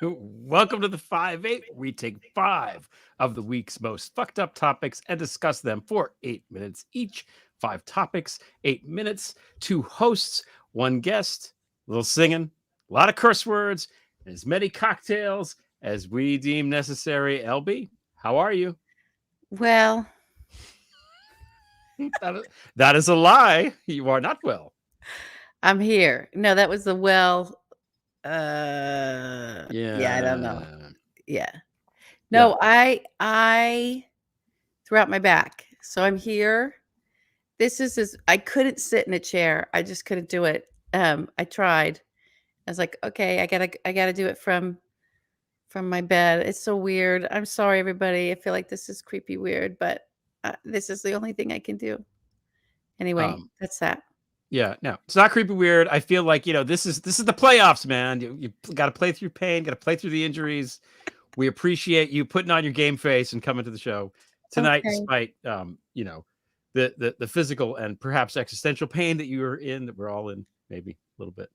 Welcome to the 5-8. We take 5 of the week's most fucked up topics and discuss them for 8 minutes each. 5 topics, 8 minutes, 2 hosts, 1 guest, a little singing, a lot of curse words, and as many cocktails as we deem necessary. LB, how are you? Well, That is a lie. You are not well. I'm here. No, that was the yeah, I don't know. Yeah. No, I threw out my back. So I'm here. I couldn't sit in a chair. I just couldn't do it. I tried. I was like, okay, I gotta do it from my bed. It's so weird. I'm sorry, everybody. I feel like this is creepy weird, but this is the only thing I can do. Anyway, that's that. Yeah, no, it's not creepy weird. I feel like, this is the playoffs, man. You got to play through pain, got to play through the injuries. We appreciate you putting on your game face and coming to the show tonight, Okay. despite the physical and perhaps existential pain that you are in, that we're all in, maybe a little bit.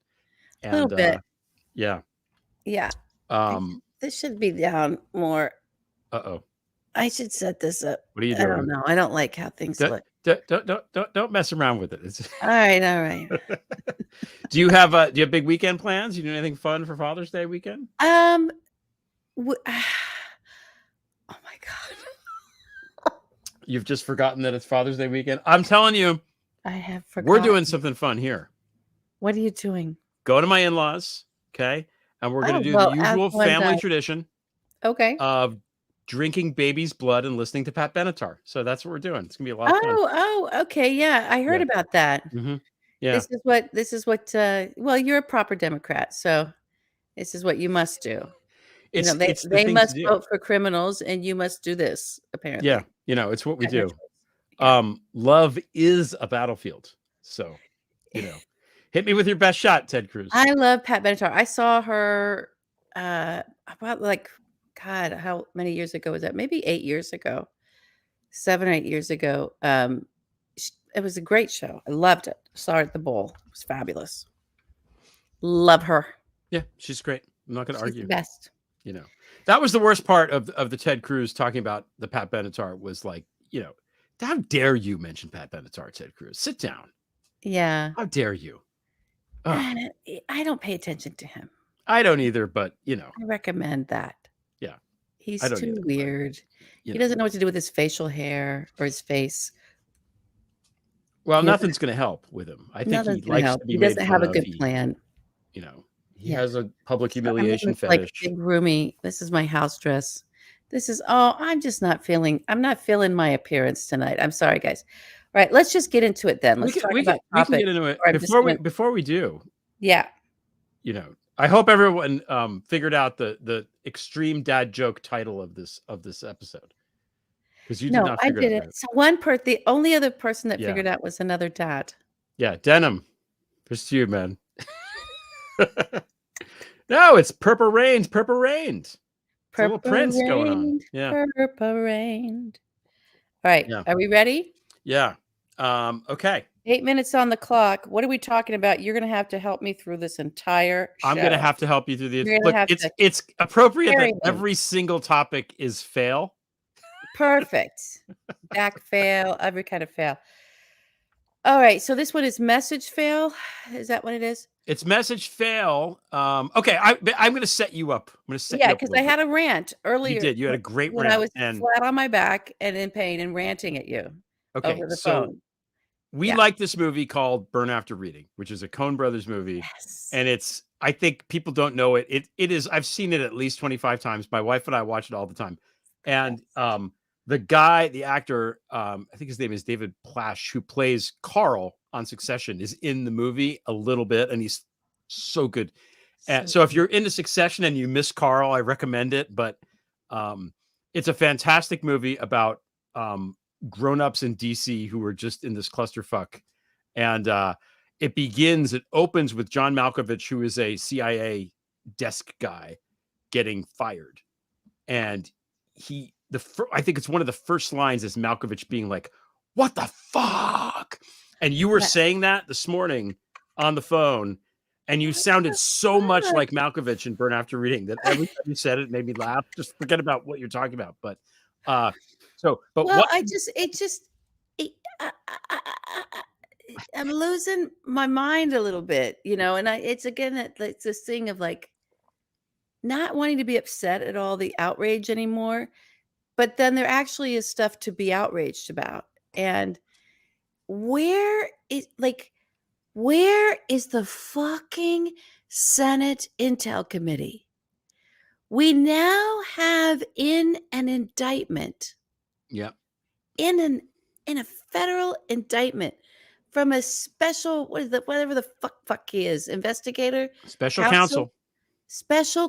A little bit. Yeah. Yeah. This should be down more. Uh-oh. I should set this up. What are you doing? I don't know. I don't like how things look. Don't mess around with it. All right. Do you have big weekend plans? You do anything fun for Father's Day weekend? Oh my God. You've just forgotten that it's Father's Day weekend. I'm telling you, I have forgotten. We're doing something fun here. What are you doing? Go to my in-laws, okay? And we're going to do the usual family tradition. Okay. Of drinking baby's blood and listening to Pat Benatar. So that's what we're doing. It's gonna be a lot of fun. Oh, okay. Yeah, I heard about that. Mm-hmm. Yeah. This is what. Well, you're a proper Democrat, so this is what you must do. They must vote for criminals, and you must do this. Apparently, yeah. It's what we do. Love is a battlefield. So, hit me with your best shot, Ted Cruz. I love Pat Benatar. I saw her about God, how many years ago was that? Maybe 8 years ago, 7 or 8 years ago. It was a great show. I loved it. Saw her at the Bowl. It was fabulous. Love her. Yeah, she's great. I'm not going to argue. The best. That was the worst part of the Ted Cruz talking about the Pat Benatar was like, how dare you mention Pat Benatar, Ted Cruz? Sit down. Yeah. How dare you? I don't pay attention to him. I don't either, but I recommend that. Yeah. He's too weird. He doesn't know what to do with his facial hair or his face. Well, nothing's going to help with him. I think he likes to be He doesn't have a good plan. He has a public humiliation fetish. Like big roomy. This is my house dress. I'm not feeling my appearance tonight. I'm sorry, guys. All right, let's just get into it then. Let's talk about topics. We can get into it before we do. Yeah. I hope everyone figured out the extreme dad joke title of this episode. Because you did not figure it out. I didn't. So the only other person that figured out was another dad. Yeah, Denim. Just you, man. No, it's Perp Arraigned. Perp Arraigned. A little Prince going on. Yeah. Perp Arraigned. All right. Yeah. Are we ready? Yeah. Okay. 8 minutes on the clock. What are we talking about? You're going to have to help me through this entire show. I'm going to have to help you through the. Look, it's appropriate that every single topic is fail. Perfect. Back fail, every kind of fail. All right. So this one is message fail. Is that what it is? It's message fail. Okay. I'm going to set you up. I'm going to set you up. Yeah, because I had a rant earlier. You did. You had a great rant. When I was flat on my back and in pain and ranting at you. Okay. Over the phone. We like this movie called Burn After Reading, which is a Coen Brothers movie. Yes. And I think people don't know it. It is, I've seen it at least 25 times. My wife and I watch it all the time. And the actor, I think his name is David Plash, who plays Carl on Succession, is in the movie a little bit. And he's so good. So if you're into Succession and you miss Carl, I recommend it. But it's a fantastic movie about grown-ups in DC who are just in this clusterfuck. And it opens with John Malkovich, who is a CIA desk guy, getting fired. And I think it's one of the first lines is Malkovich being like, "What the fuck?" And you were saying that this morning on the phone. And you sounded so much like Malkovich in Burn After Reading that every time you said it made me laugh. Just forget about what you're talking about. But well, what? I'm losing my mind a little bit, and it's this thing of like not wanting to be upset at all the outrage anymore, but then there actually is stuff to be outraged about. And where is the fucking Senate Intel Committee? We now have in an indictment. Yeah. In a federal indictment from a special, whatever the fuck he is, investigator, special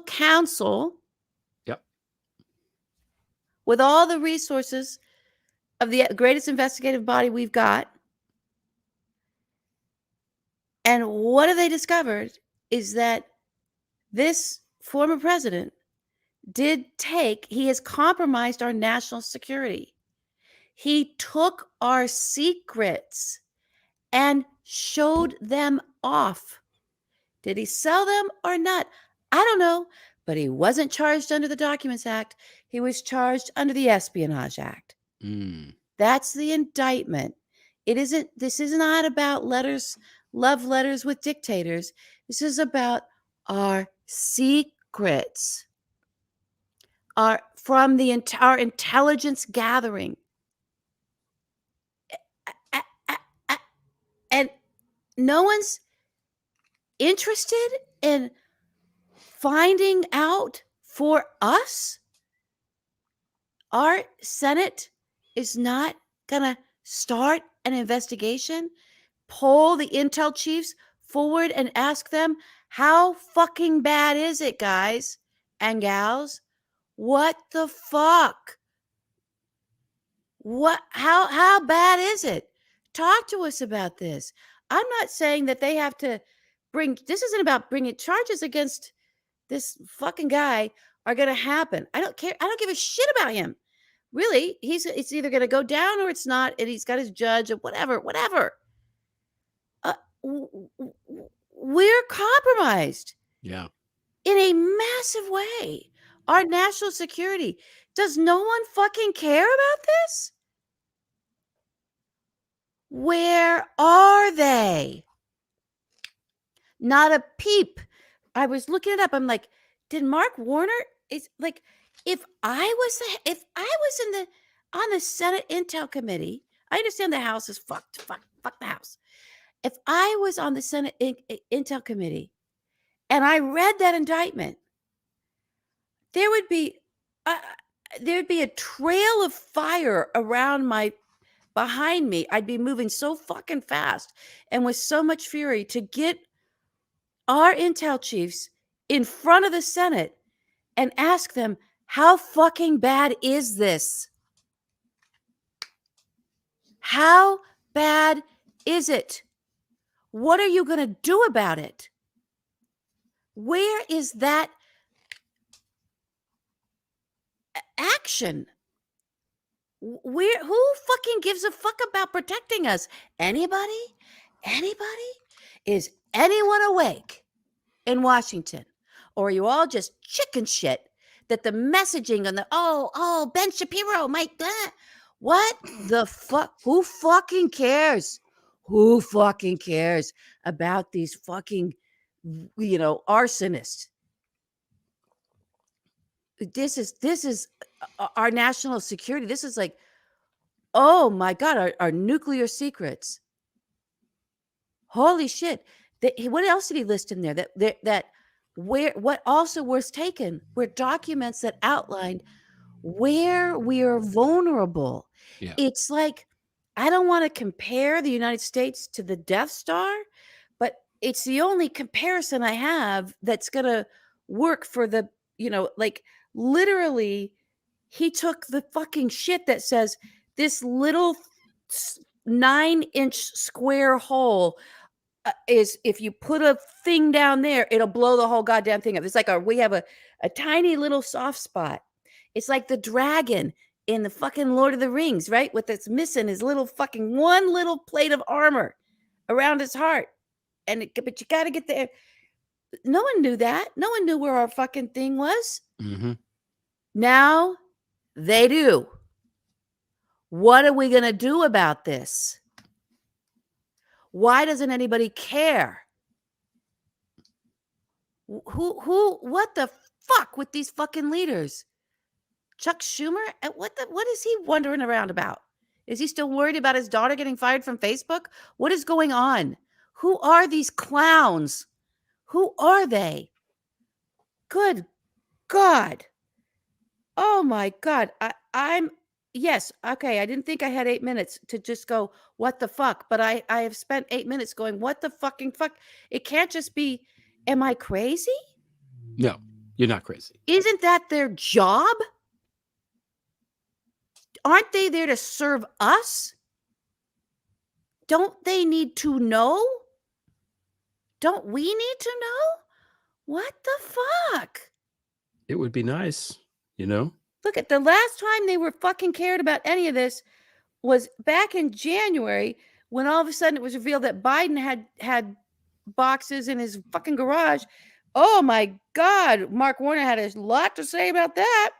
counsel. Yep. With all the resources of the greatest investigative body we've got. And what have they discovered is that this former president he has compromised our national security. He took our secrets and showed them off. Did he sell them or not? I don't know, but he wasn't charged under the Documents Act. He was charged under the Espionage Act. That's the indictment. This is not about love letters with dictators. This is about our secrets, our intelligence gathering. And no one's interested in finding out for us. Our Senate is not going to start an investigation, pull the intel chiefs forward and ask them, how fucking bad is it, guys and gals? What the fuck? How bad is it? Talk to us about this. I'm not saying that they have to this isn't about bringing charges against this fucking guy are going to happen. I don't care. I don't give a shit about him. Really, it's either going to go down or it's not, and he's got his judge or whatever. We're compromised. Yeah. In a massive way. Our national security. Does no one fucking care about this? Where are they? Not a peep. I was looking it up. I'm like, did Mark Warner if I was on the Senate Intel Committee, I understand the House is fucked. Fuck the House. If I was on the Senate Intel Committee and I read that indictment, there'd be a trail of fire behind me. I'd be moving so fucking fast and with so much fury to get our intel chiefs in front of the Senate and ask them, how fucking bad is this? How bad is it? What are you going to do about it? Where is that action? Who fucking gives a fuck about protecting us? Anybody? Is anyone awake in Washington? Or are you all just chicken shit that the messaging on the, Ben Shapiro, Mike, what the fuck? Who fucking cares? Who fucking cares about these fucking, arsonists? This is our national security. This is like, oh my God, our nuclear secrets. Holy shit. What else did he list in there? What also was taken were documents that outlined where we are vulnerable. Yeah. It's like, I don't want to compare the United States to the Death Star, but it's the only comparison I have that's going to work for the, literally, he took the fucking shit that says this little 9-inch square hole is, if you put a thing down there, it'll blow the whole goddamn thing up. It's like we have a tiny little soft spot. It's like the dragon in the fucking Lord of the Rings, right? What that's missing is little fucking one little plate of armor around his heart. But you got to get there. No one knew that. No one knew where our fucking thing was. Mm-hmm. Now they do. What are we going to do about this? Why doesn't anybody care? What the fuck with these fucking leaders? Chuck Schumer? What is he wondering around about? Is he still worried about his daughter getting fired from Facebook? What is going on? Who are these clowns? Who are they? Good God. Oh my God. I'm yes, okay. I didn't think I had 8 minutes to just go, what the fuck? But I have spent 8 minutes going, what the fucking fuck? It can't just be, am I crazy? No, you're not crazy. Isn't that their job? Aren't they there to serve us? Don't they need to know? Don't we need to know? What the fuck? It would be nice, you know? Look, at the last time they were fucking cared about any of this was back in January, when all of a sudden it was revealed that Biden had boxes in his fucking garage. Oh my God, Mark Warner had a lot to say about that.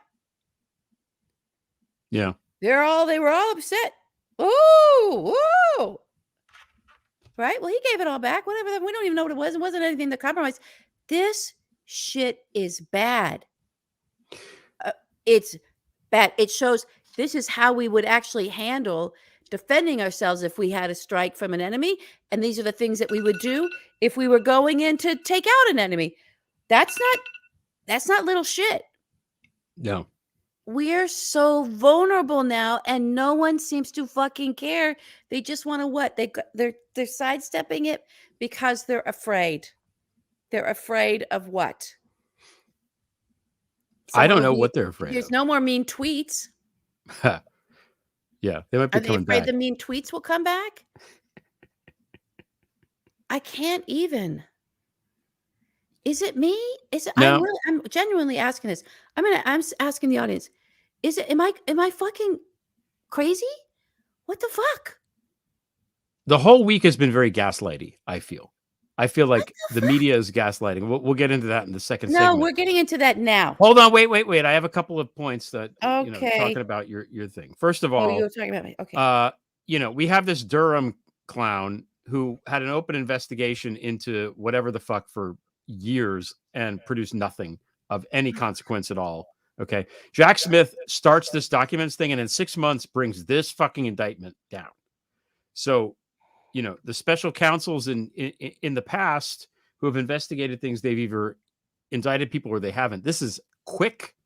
Yeah. They were all upset. Ooh. Right? Well, he gave it all back. Whatever. We don't even know what it was. It wasn't anything to compromise. This shit is bad. It's bad. It shows this is how we would actually handle defending ourselves if we had a strike from an enemy. And these are the things that we would do if we were going in to take out an enemy. That's not little shit. No. We're so vulnerable now, and no one seems to fucking care. They just want to what? They're sidestepping it because they're afraid. They're afraid of what? I don't know what they're afraid There's of. no more mean tweets. Yeah, they might be coming back. Are they afraid the mean tweets will come back? I can't even. Is it me? Is it? No. I'm genuinely asking this. I'm asking the audience. Is it? Am I fucking crazy? What the fuck? The whole week has been very gaslighty, I feel like the media is gaslighting. We'll get into that in the second segment. No, we're getting into that now. Hold on, wait. I have a couple of points that okay. Talking about your thing. First of all, you were talking about me. Okay. We have this Durham clown who had an open investigation into whatever the fuck for years and produced nothing of any consequence at all. Okay. Jack Smith starts this documents thing and in 6 months brings this fucking indictment down. So, the special counsels in the past who have investigated things, they've either indicted people or they haven't. This is quick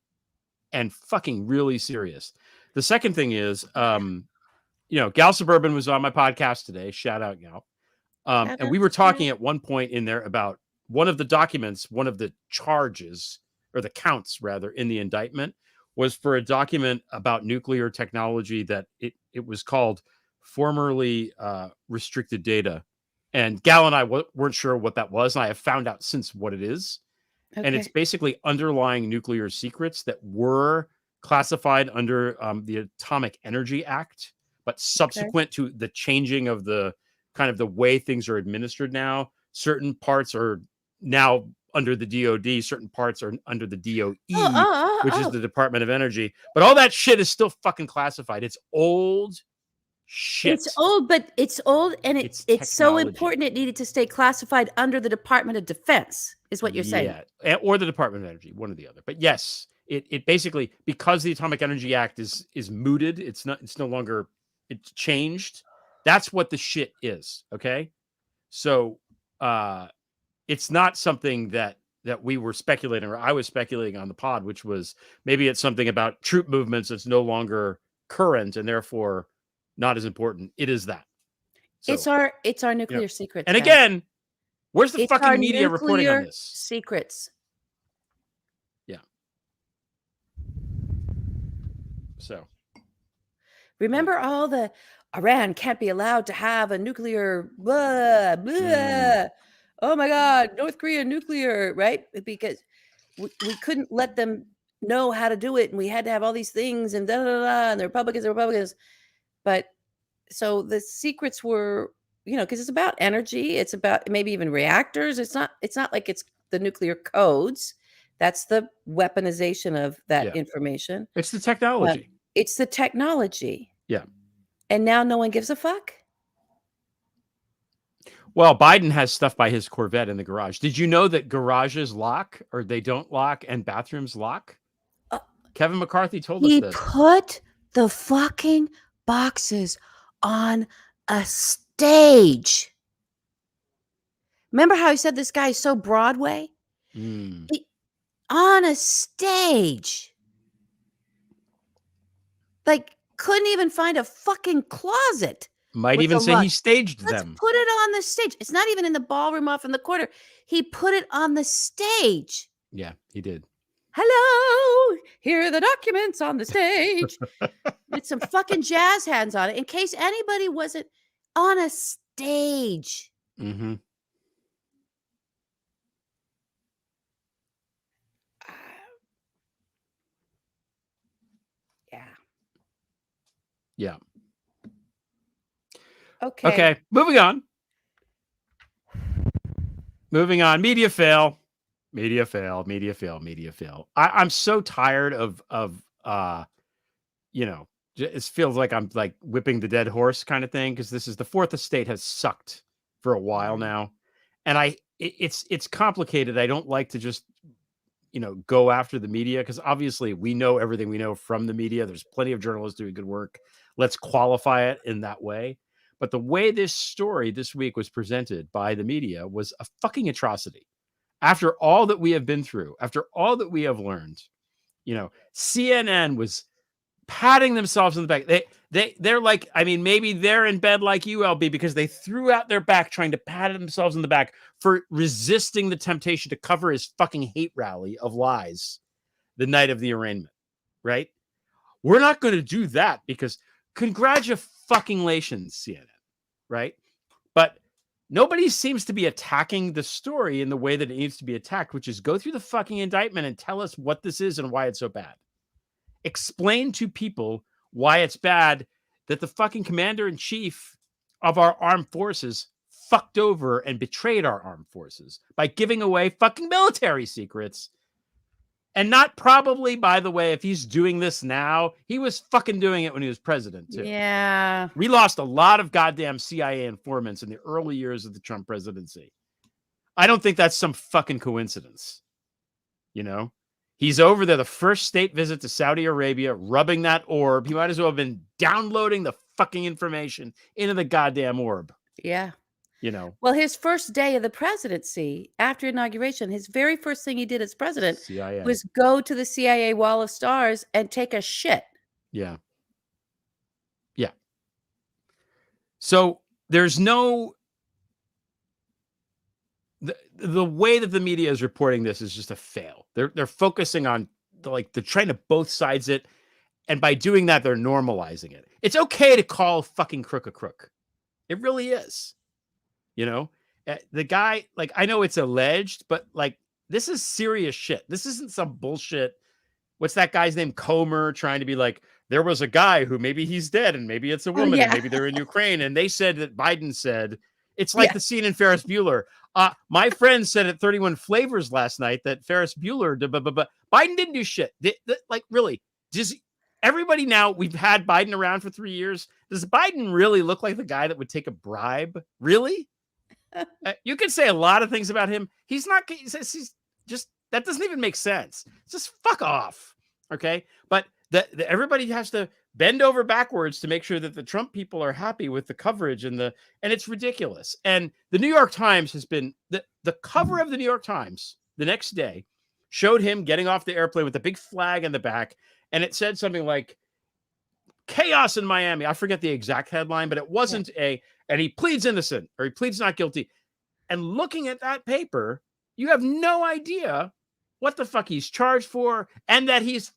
and fucking really serious. The second thing is, Gal Suburban was on my podcast today. Shout out, Gal. And we were talking at one point in there about one of the documents, one of the charges, or the counts rather, in the indictment was for a document about nuclear technology that it was called formerly restricted data. And Gal and I weren't sure what that was. And I have found out since what it is. Okay. And it's basically underlying nuclear secrets that were classified under the Atomic Energy Act, but subsequent to the changing of the kind of the way things are administered now, certain parts are now under the DOD, certain parts are under the DOE, which is the Department of Energy. But all that shit is still fucking classified. It's old shit. It's old, but it's old, and it's so important it needed to stay classified under the Department of Defense, is what you're saying. Yeah, or the Department of Energy, one or the other. But yes, it basically, because the Atomic Energy Act is mooted, it's no longer, it's changed. That's what the shit is. Okay, so it's not something that we were speculating, or I was speculating on the pod, which was maybe it's something about troop movements that's no longer current and therefore not as important. It is that. So, it's our nuclear secrets. And again, where's the fucking media reporting on this? Secrets. Yeah. So remember all the Iran can't be allowed to have a nuclear blah blah. Oh my God, North Korea nuclear, right? Because we couldn't let them know how to do it, and we had to have all these things, and da da da, and the Republicans. But so the secrets were, because it's about energy, it's about maybe even reactors. It's not like it's the nuclear codes. That's the weaponization of that information. It's the technology. It's the technology. Yeah. And now no one gives a fuck. Well, Biden has stuff by his Corvette in the garage. Did you know that garages lock or they don't lock and bathrooms lock? Kevin McCarthy told us this. He put the fucking boxes on a stage. Remember how he said this guy is so Broadway? On a stage. Like, couldn't even find a fucking closet. Might even say he staged Let's them. put it on the stage. It's not even in the ballroom off in the corner. He put it on the stage. Yeah, he did. Hello, here are the documents on the stage. With some fucking jazz hands on it, in case anybody wasn't on a stage. Mm-hmm. Yeah. Yeah. Okay. Moving on. Media fail. I'm so tired of it feels like I'm like whipping the dead horse kind of thing, because this is the fourth estate has sucked for a while now. And it's complicated. I don't like to just go after the media, because obviously we know everything we know from the media. There's plenty of journalists doing good work. Let's qualify it in that way. But the way this story this week was presented by the media was a fucking atrocity. After all that we have been through, after all that we have learned, CNN was patting themselves on the back. They're like, I mean, maybe they're in bed like you, LB, because they threw out their back trying to pat themselves on the back for resisting the temptation to cover his fucking hate rally of lies the night of the arraignment, right? We're not going to do that because congratulations, CNN, right? But nobody seems to be attacking the story in the way that it needs to be attacked, which is go through the fucking indictment and tell us what this is and why it's so bad. Explain to people why it's bad that the fucking commander-in-chief of our armed forces fucked over and betrayed our armed forces by giving away fucking military secrets. And not probably, by the way, if he's doing this now, he was fucking doing it when he was president, too. Yeah. We lost a lot of goddamn CIA informants in the early years of the Trump presidency. I don't think that's some fucking coincidence. He's over there, the first state visit to Saudi Arabia, rubbing that orb. He might as well have been downloading the fucking information into the goddamn orb. Yeah. Well, his first day of the presidency, after inauguration, his very first thing he did as president was go to the CIA Wall of Stars and take a shit. Yeah. Yeah. So there's no... The way that the media is reporting this is just a fail. They're focusing on they're trying to both sides it, and by doing that, they're normalizing it. It's okay to call fucking crook a crook. It really is. The guy, I know it's alleged, but this is serious shit. This isn't some bullshit. What's that guy's name? Comer, trying to be like, there was a guy who maybe he's dead and maybe it's a woman and maybe they're in Ukraine. And they said that Biden said, it's like the scene in Ferris Bueller. My friend said at 31 Flavors last night that Ferris Bueller, but Biden didn't do shit. Really, just everybody now, we've had Biden around for 3 years. Does Biden really look like the guy that would take a bribe? Really? You can say a lot of things about him. He's just, that doesn't even make sense. Just fuck off. Okay. But everybody has to bend over backwards to make sure that the Trump people are happy with the coverage and it's ridiculous. And the New York Times has been the cover of the New York Times the next day showed him getting off the airplane with a big flag in the back. And it said something like chaos in Miami. I forget the exact headline, but it wasn't and he pleads innocent or he pleads not guilty. And looking at that paper, you have no idea what the fuck he's charged for and that he's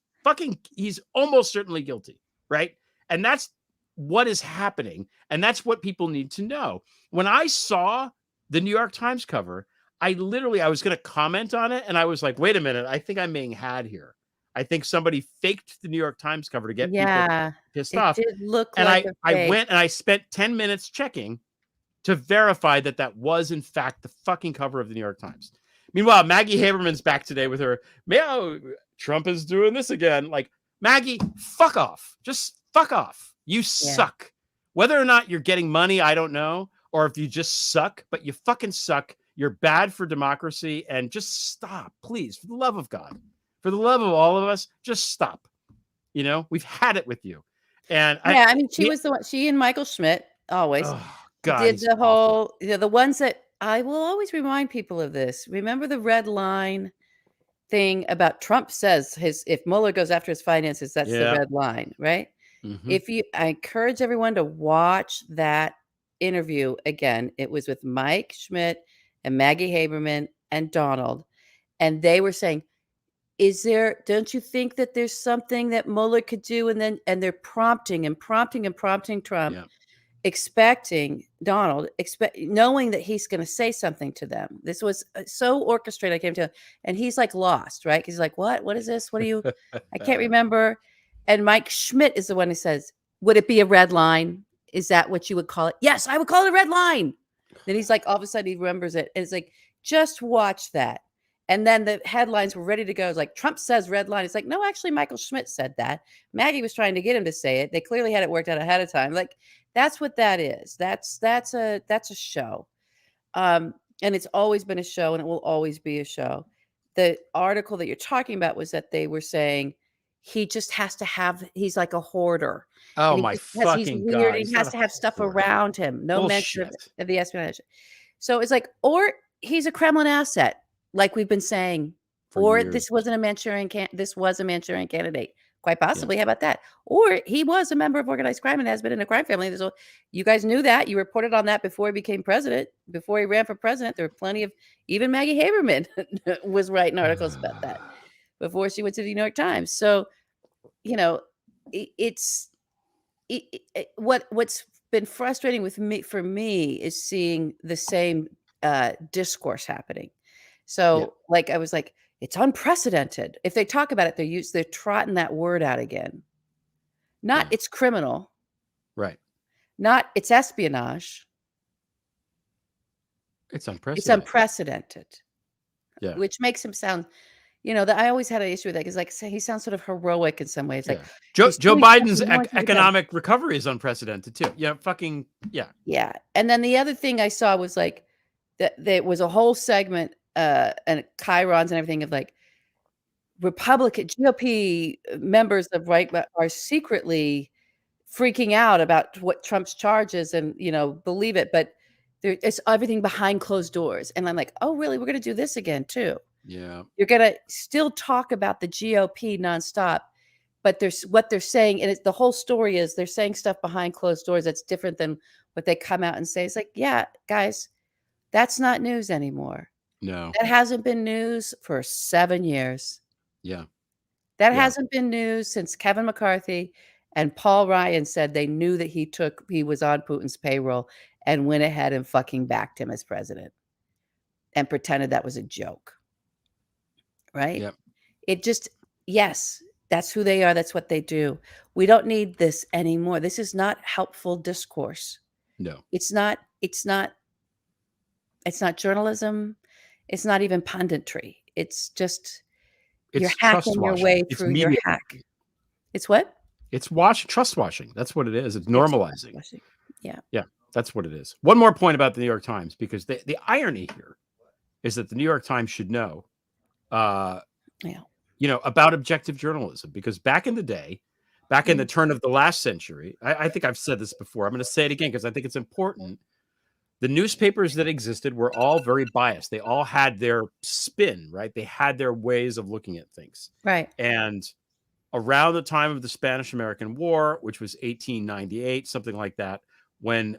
almost certainly guilty, right? And that's what is happening. And that's what people need to know. When I saw the New York Times cover, I was going to comment on it. And I was like, wait a minute, I think I'm being had here. I think somebody faked the New York Times cover to get people pissed off. It did look and like I went and I spent 10 minutes checking to verify that was in fact the fucking cover of the New York Times. Meanwhile, Maggie Haberman's back today with her, Trump is doing this again. Like, Maggie, fuck off. Just fuck off. You suck. Whether or not you're getting money, I don't know. Or if you just suck, but you fucking suck. You're bad for democracy. And just stop, please. For the love of God. For the love of all of us, just stop. You know, we've had it with you. And I mean, she was the one, she and Michael Schmidt always did the whole, the ones that I will always remind people of this. Remember the red line thing about Trump says if Mueller goes after his finances, that's the red line, right? Mm-hmm. I encourage everyone to watch that interview again. It was with Mike Schmidt and Maggie Haberman and Donald. And they were saying, don't you think that there's something that Mueller could do? And they're prompting Trump, expecting Donald, knowing that he's going to say something to them. This was so orchestrated. I came to, and he's like lost, right? He's like, what is this? What are you, I can't remember. And Mike Schmidt is the one who says, would it be a red line? Is that what you would call it? Yes, I would call it a red line. Then he's like, all of a sudden he remembers it. And it's like, just watch that. And then the headlines were ready to go. It's like, Trump says red line. It's like, no, actually, Michael Schmidt said that. Maggie was trying to get him to say it. They clearly had it worked out ahead of time. Like, that's what that is. That's a show. And it's always been a show, and it will always be a show. The article that you're talking about was that they were saying he just has to have, he's like a hoarder. Oh my fucking God. He has to have stuff around him. No mention of the espionage. So it's like, or he's a Kremlin asset, like we've been saying, or this was a Manchurian candidate. Quite possibly. How about that? Or he was a member of organized crime and has been in a crime family. So you guys knew that. You reported on that before he became president, before he ran for president. There were plenty of, even Maggie Haberman was writing articles about that before she went to the New York Times. So, you know, what's been frustrating for me is seeing the same discourse happening. So like, I was like, it's unprecedented. If they talk about it, they're trotting that word out again. Not it's criminal. Right. Not it's espionage. It's unprecedented. It's unprecedented. Yeah. Which makes him sound, I always had an issue with that because like he sounds sort of heroic in some ways. Like Joe Biden's economic recovery is unprecedented too. Yeah. Yeah. And then the other thing I saw was like that there was a whole segment and chyrons and everything of like Republican GOP members of right are secretly freaking out about what Trump's charges and, believe it. But it's everything behind closed doors. And I'm like, oh, really? We're going to do this again, too. Yeah. You're going to still talk about the GOP nonstop. But what they're saying, and the whole story is they're saying stuff behind closed doors that's different than what they come out and say. It's like, yeah, guys, that's not news anymore. No. That hasn't been news for 7 years. Yeah. That hasn't been news since Kevin McCarthy and Paul Ryan said they knew that he was on Putin's payroll and went ahead and fucking backed him as president and pretended that was a joke. Right? Yep. It just, yes, that's who they are. That's what they do. We don't need this anymore. This is not helpful discourse. No. It's not journalism. It's not even punditry. It's just you're hacking your way through your hack. It's what? It's trust washing. That's what it is. It's normalizing. Yeah. Yeah. That's what it is. One more point about the New York Times, because the irony here is that the New York Times should know, about objective journalism, because back in the day, in the turn of the last century, I think I've said this before. I'm going to say it again because I think it's important. The newspapers that existed were all very biased. They all had their spin, right? They had their ways of looking at things. Right. And around the time of the Spanish-American War, which was 1898, something like that, when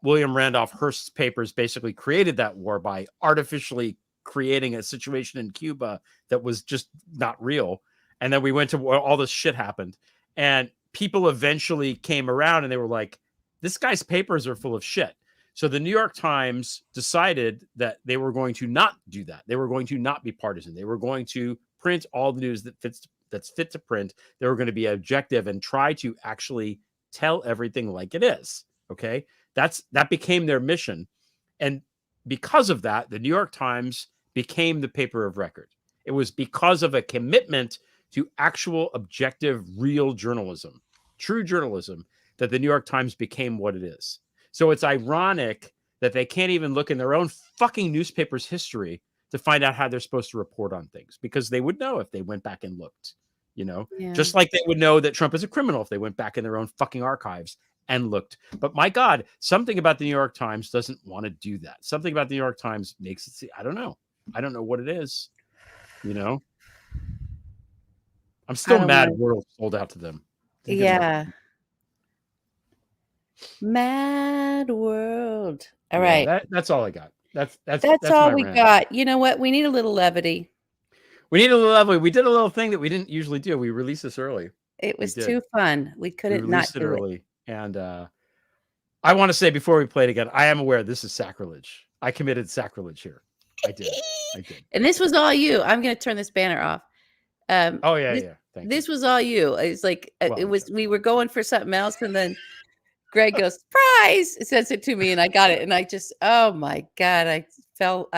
William Randolph Hearst's papers basically created that war by artificially creating a situation in Cuba that was just not real. And then we went to where all this shit happened. And people eventually came around and they were like, this guy's papers are full of shit. So the New York Times decided that they were going to not do that. They were going to not be partisan. They were going to print all the news that's fit to print. They were going to be objective and try to actually tell everything like it is. Okay. That became their mission. And because of that, the New York Times became the paper of record. It was because of a commitment to actual, objective, real journalism, true journalism, that the New York Times became what it is. So it's ironic that they can't even look in their own fucking newspaper's history to find out how they're supposed to report on things, because they would know if they went back and looked, just like they would know that Trump is a criminal if they went back in their own fucking archives and looked. But my God, something about the New York Times doesn't want to do that. Something about the New York Times makes it see, I don't know what it is, I'm still mad World sold out to them. Yeah. Mad World. All right. That's all I got. That's all we got. You know what? We need a little levity. We need a little levity. We did a little thing that we didn't usually do. We released this early. It was too fun. We couldn't not do it early. And I want to say before we play it again, I am aware this is sacrilege. I committed sacrilege here. I did. And this was all you. I'm going to turn this banner off. Thank this was all you. It's like we were going for something else, and then Greg goes, surprise! It says it to me, and I got it, and I just, oh my God, I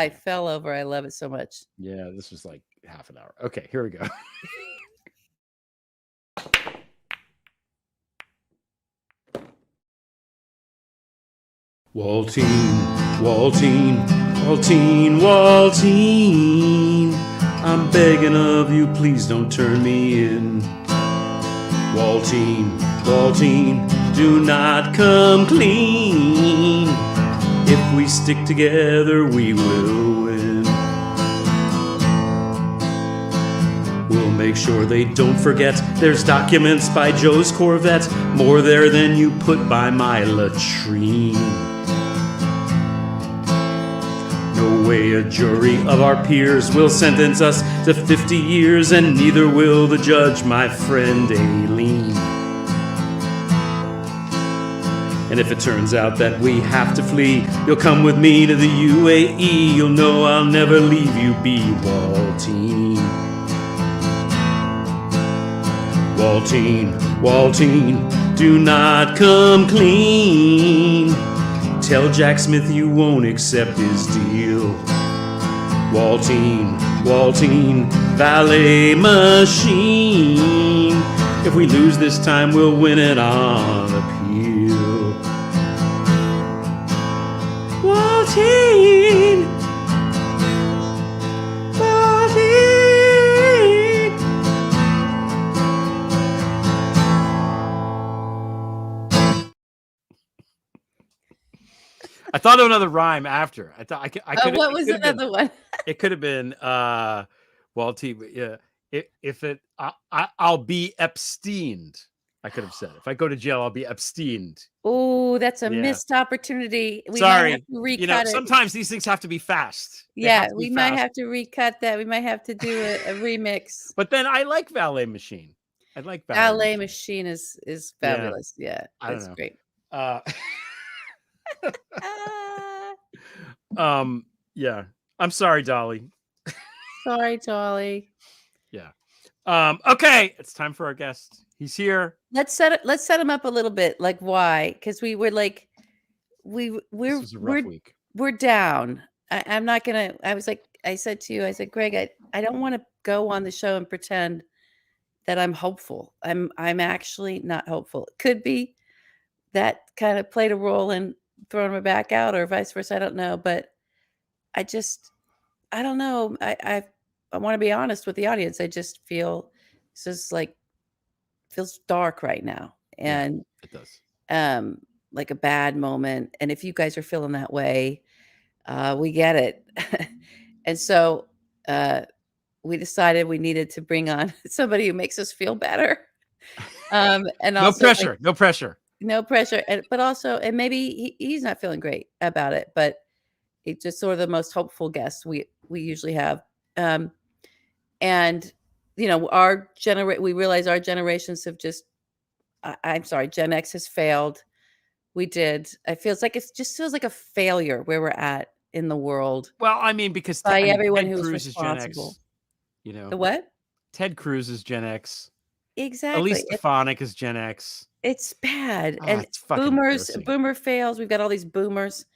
fell over. I love it so much. Yeah, this was like half an hour. Okay, here we go. Waltine, I'm begging of you, please don't turn me in. Waltine, do not come clean. If we stick together, we will win. We'll make sure they don't forget there's documents by Joe's Corvette, more there than you put by my latrine. No way a jury of our peers will sentence us to 50 years, and neither will the judge, my friend Aileen. And if it turns out that we have to flee, you'll come with me to the UAE. You'll know I'll never leave you be, Waltine. Waltine, do not come clean. Tell Jack Smith you won't accept his deal. Waltine, valet machine. If we lose this time, we'll win it on appeal. Waltine. I thought of another rhyme after. I thought I could. What was another one? It could have been Waltine. Yeah. If it, I'll be abstained. I could have said, if I go to jail, I'll be abstained. Oh, that's a missed opportunity. Sorry, might have to recut sometimes these things have to be fast. We might have to recut that. We might have to do a remix. But then I like Valet Machine. I like Valet Machine is fabulous. Yeah, that's great. Yeah. I'm sorry, Dolly. Sorry, Dolly. Yeah. Okay, it's time for our guest. He's here. Let's set him up a little bit. Like, why? Because we were like, we're week. We're down. I'm not gonna. I said to you, I said, Greg, I don't want to go on the show and pretend that I'm hopeful. I'm actually not hopeful. It could be that kind of played a role in throwing me back out, or vice versa. I don't know, but I don't know. I want to be honest with the audience. I just feel this is like feels dark right now, and it does. Like a bad moment. And if you guys are feeling that way, we get it. And so we decided we needed to bring on somebody who makes us feel better. And also, no pressure. But also, and maybe he's not feeling great about it, but it's just sort of the most hopeful guest we usually have. And we realize our generations have just, I'm sorry, Gen X has failed. It feels like a failure where we're at in the world. Well, I mean, because everyone Ted who's Cruz responsible. Is Gen X, the what? Ted Cruz is Gen X. Exactly. Elise Stefanik is Gen X. It's bad. And it's boomer fails. We've got all these boomers,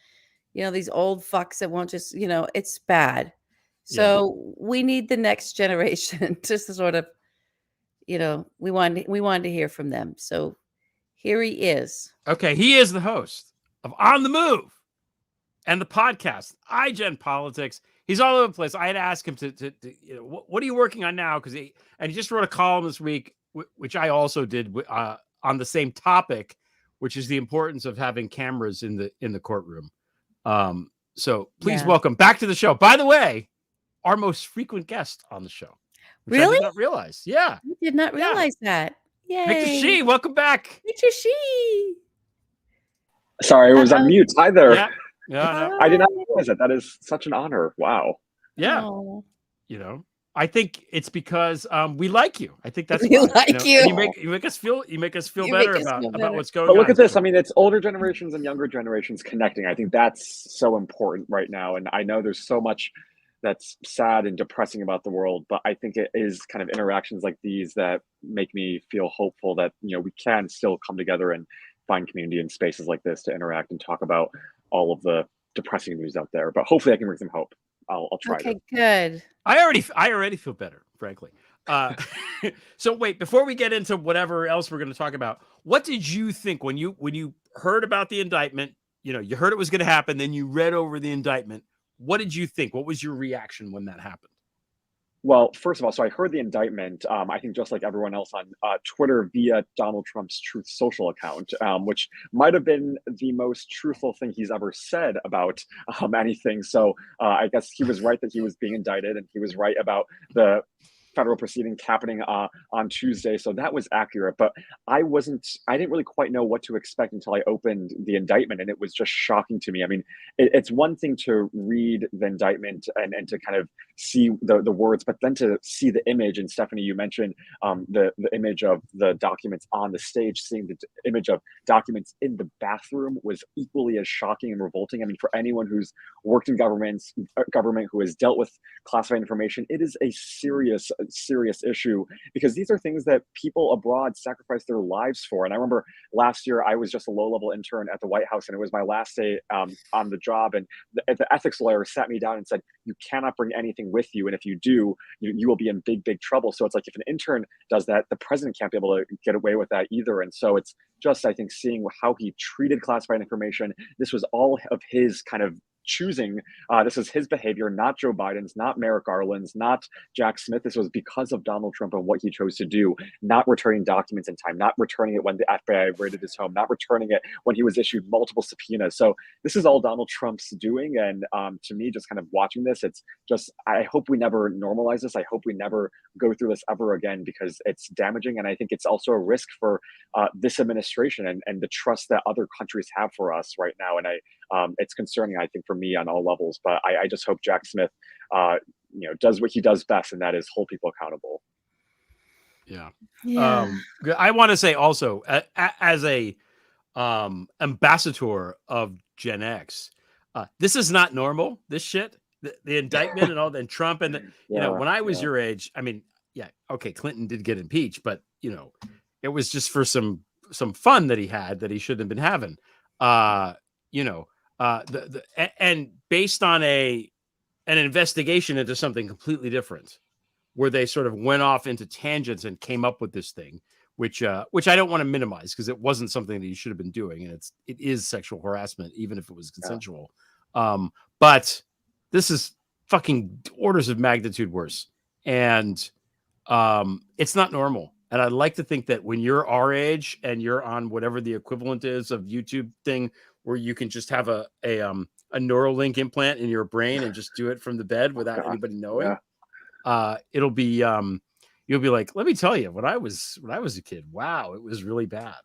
these old fucks that won't just, it's bad. So we need the next generation to sort of, we wanted to hear from them. So here he is. Okay, he is the host of On the Move and the podcast iGen Politics. He's all over the place. I had asked him to what are you working on now? Because he just wrote a column this week, which I also did on the same topic, which is the importance of having cameras in the courtroom. So please welcome back to the show. By the way, our most frequent guest on the show. Really? I did not realize. Yeah. I did not realize that. Yay. Victor Shi, welcome back. Victor Shi. Sorry, it was on mute. Hi there. Yeah. No. I did not realize that. That is such an honor. Wow. Yeah. Oh. I think it's because we like you. I think that's we why. like you. You make us feel better about what's going on. But look at this. I mean, it's older generations and younger generations connecting. I think that's so important right now. And I know there's so much that's sad and depressing about the world, but I think it is kind of interactions like these that make me feel hopeful that, we can still come together and find community in spaces like this to interact and talk about all of the depressing news out there. But hopefully I can bring some hope. I'll try. Okay, good. I already feel better, frankly. So wait, before we get into whatever else we're going to talk about, what did you think when you heard about the indictment? You heard it was going to happen, then you read over the indictment. What did you think? What was your reaction when that happened? Well, first of all, so I heard the indictment, I think just like everyone else on Twitter via Donald Trump's Truth Social account, which might have been the most truthful thing he's ever said about anything. So I guess he was right that he was being indicted, and he was right about the federal proceeding happening on Tuesday. So that was accurate, but I didn't really quite know what to expect until I opened the indictment, and it was just shocking to me. I mean, it's one thing to read the indictment and to kind of see the words, but then to see the image. And Stephanie, you mentioned the image of the documents on the stage. Seeing the image of documents in the bathroom was equally as shocking and revolting. I mean, for anyone who's worked in government who has dealt with classified information, it is a serious issue, because these are things that people abroad sacrifice their lives for. And I remember last year I was just a low-level intern at the White House, and it was my last day on the job, and the ethics lawyer sat me down and said, you cannot bring anything with you, and if you do, you will be in big trouble. So it's like, if an intern does that, the president can't be able to get away with that either. And so it's just, I think, seeing how he treated classified information. This was all of his kind of choosing. This is his behavior, not Joe Biden's, not Merrick Garland's, not Jack Smith. This was because of Donald Trump and what he chose to do, not returning documents in time, not returning it when the FBI raided his home, not returning it when he was issued multiple subpoenas. So this is all Donald Trump's doing. And to me, just kind of watching this, it's just, I hope we never normalize this. I hope we never go through this ever again, because it's damaging. And I think it's also a risk for this administration and the trust that other countries have for us right now. And it's concerning, I think, for me on all levels. But I just hope Jack Smith, does what he does best, and that is hold people accountable. Yeah. I want to say also, as a ambassador of Gen X, this is not normal. This shit, the indictment and all, then Trump and when I was your age, I mean, Clinton did get impeached, but it was just for some fun that he had that he shouldn't have been having. And based on an investigation into something completely different, where they sort of went off into tangents and came up with this thing, which I don't want to minimize, because it wasn't something that you should have been doing, and it is sexual harassment, even if it was consensual. But this is fucking orders of magnitude worse, and it's not normal. And I'd like to think that when you're our age and you're on whatever the equivalent is of YouTube thing, where you can just have a Neuralink implant in your brain and just do it from the bed without anybody knowing, it'll be you'll be like, let me tell you, when I was a kid, wow, it was really bad.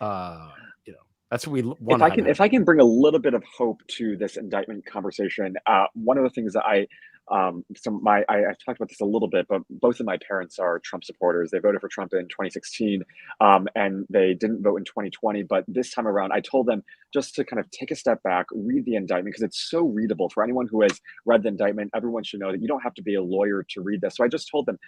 That's what we want. If I can bring a little bit of hope to this indictment conversation, one of the things that I talked about this a little bit, but both of my parents are Trump supporters. They voted for Trump in 2016, and they didn't vote in 2020. But this time around, I told them just to kind of take a step back, read the indictment, because it's so readable. For anyone who has read the indictment, everyone should know that you don't have to be a lawyer to read this. So I just told them,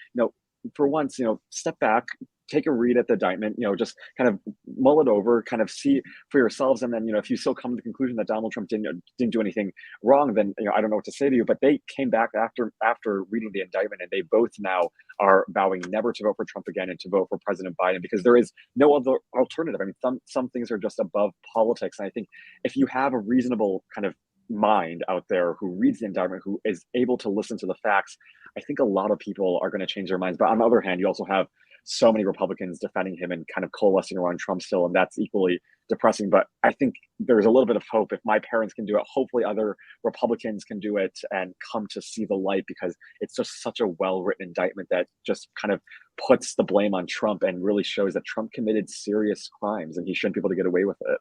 for once, step back, take a read at the indictment, just kind of mull it over, kind of see for yourselves. And then, if you still come to the conclusion that Donald Trump didn't do anything wrong, then, I don't know what to say to you. But they came back after reading the indictment, and they both now are vowing never to vote for Trump again and to vote for President Biden, because there is no other alternative. I mean, some things are just above politics. And I think if you have a reasonable kind of mind out there who reads the indictment, who is able to listen to the facts, I think a lot of people are going to change their minds. But on the other hand, you also have so many Republicans defending him and kind of coalescing around Trump still, and that's equally depressing. But I think there's a little bit of hope. If my parents can do it, hopefully other Republicans can do it and come to see the light, because it's just such a well-written indictment that just kind of puts the blame on Trump and really shows that Trump committed serious crimes and he shouldn't be able to get away with it.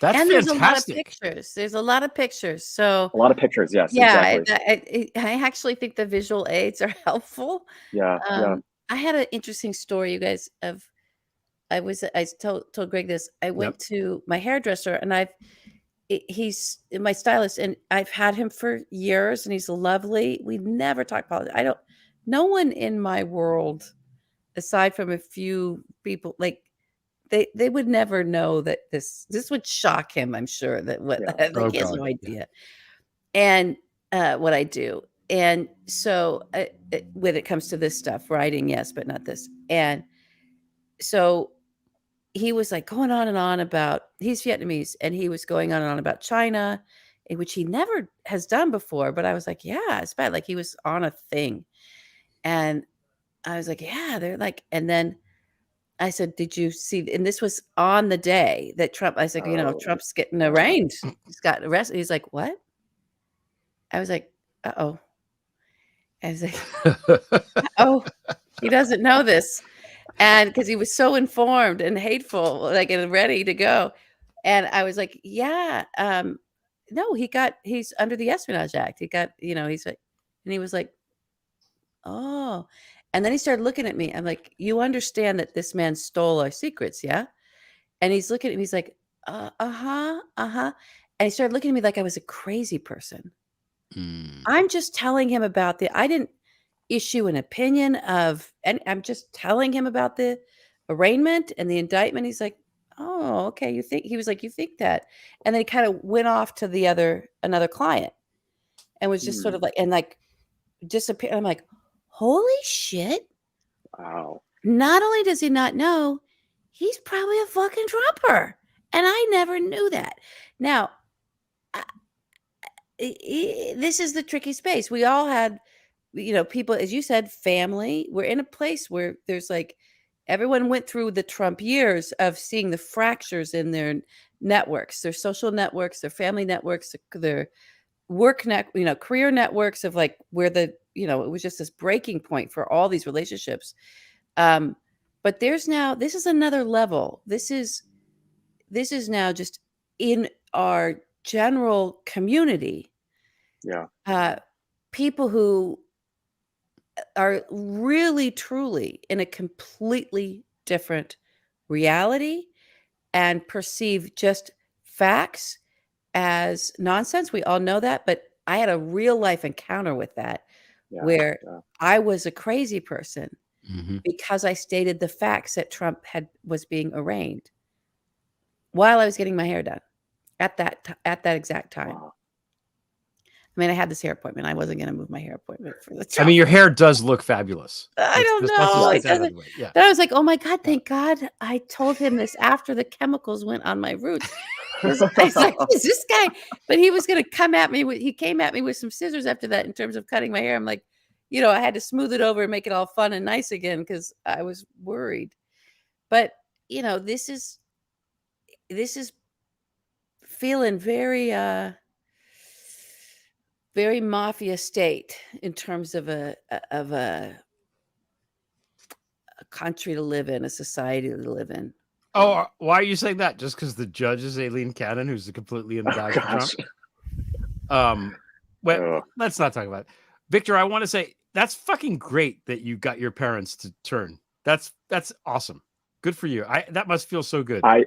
That's and fantastic. There's a lot of pictures. There's a lot of pictures. So a lot of pictures, yes. Yeah, exactly. I actually think the visual aids are helpful. Yeah. I had an interesting story, you guys. I told Greg this. I went to my hairdresser, and he's my stylist, and I've had him for years, and he's lovely. We never talk politics. No one in my world, aside from a few people, like they would never know that this would shock him. I'm sure that he has no idea. And what I do. And so when it comes to this stuff, writing, yes, but not this. And so he was like going on and on about, he's Vietnamese, and he was going on and on about China, which he never has done before. But I was like, yeah, it's bad. Like he was on a thing. And I was like, yeah, they're like, and then I said, did you see? And this was on the day that Trump, I said, Trump's getting arraigned. He's got arrested. He's like, what? I was like, uh-oh. I was like, oh, he doesn't know this. And because he was so informed and hateful, like, and ready to go. And I was like, yeah, no, he's under the Espionage Act. He got, he's like, and he was like, oh. And then he started looking at me. I'm like, you understand that this man stole our secrets, yeah? And he's looking at me. He's like, uh-huh. And he started looking at me like I was a crazy person. I'm just telling him about I didn't issue an opinion and I'm just telling him about the arraignment and the indictment. He's like, oh, okay. He was like, you think that? And then he kind of went off to another client and was just sort of like, and like disappear. I'm like, holy shit. Wow. Not only does he not know, he's probably a fucking Trumper. And I never knew that. Now, this is the tricky space. We all had, people, as you said, family. We're in a place where there's like, everyone went through the Trump years of seeing the fractures in their networks, their social networks, their family networks, their work career networks of like where it was just this breaking point for all these relationships. But this is another level. This is now just in our general community. Yeah. People who are really, truly in a completely different reality and perceive just facts as nonsense. We all know that, but I had a real life encounter with that where I was a crazy person because I stated the facts that Trump was being arraigned while I was getting my hair done at that exact time. Wow. I mean, I had this hair appointment. I wasn't going to move my hair appointment for the Trump. I mean, your hair does look fabulous. I don't know. Then I was like, oh my God, thank God I told him this after the chemicals went on my roots. I was like, who's this guy? But he was going to come at me. He came at me with some scissors after that in terms of cutting my hair. I'm like, I had to smooth it over and make it all fun and nice again because I was worried. But, this is feeling very, very mafia state in terms of a country to live in, a society to live in. Oh, why are you saying that? Just because the judge is Aileen Cannon, who's completely in the bag of Trump? Well, let's not talk about it. Victor, I want to say that's fucking great that you got your parents to turn. That's awesome. Good for you. That must feel so good. I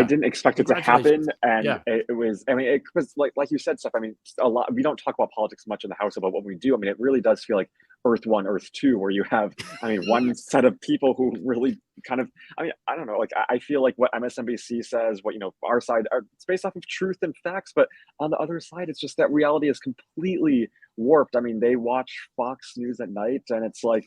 didn't expect it to happen, and it was. I mean, it was like you said, stuff. I mean, a lot. We don't talk about politics much in the house, about what we do. I mean, it really does feel like Earth 1, Earth 2, where you have, I mean, one set of people who really kind of, I mean, I don't know, like I feel like what MSNBC says, what, you know, our side, it's based off of truth and facts, but on the other side, it's just that reality is completely warped. I mean, they watch Fox News at night, and it's like,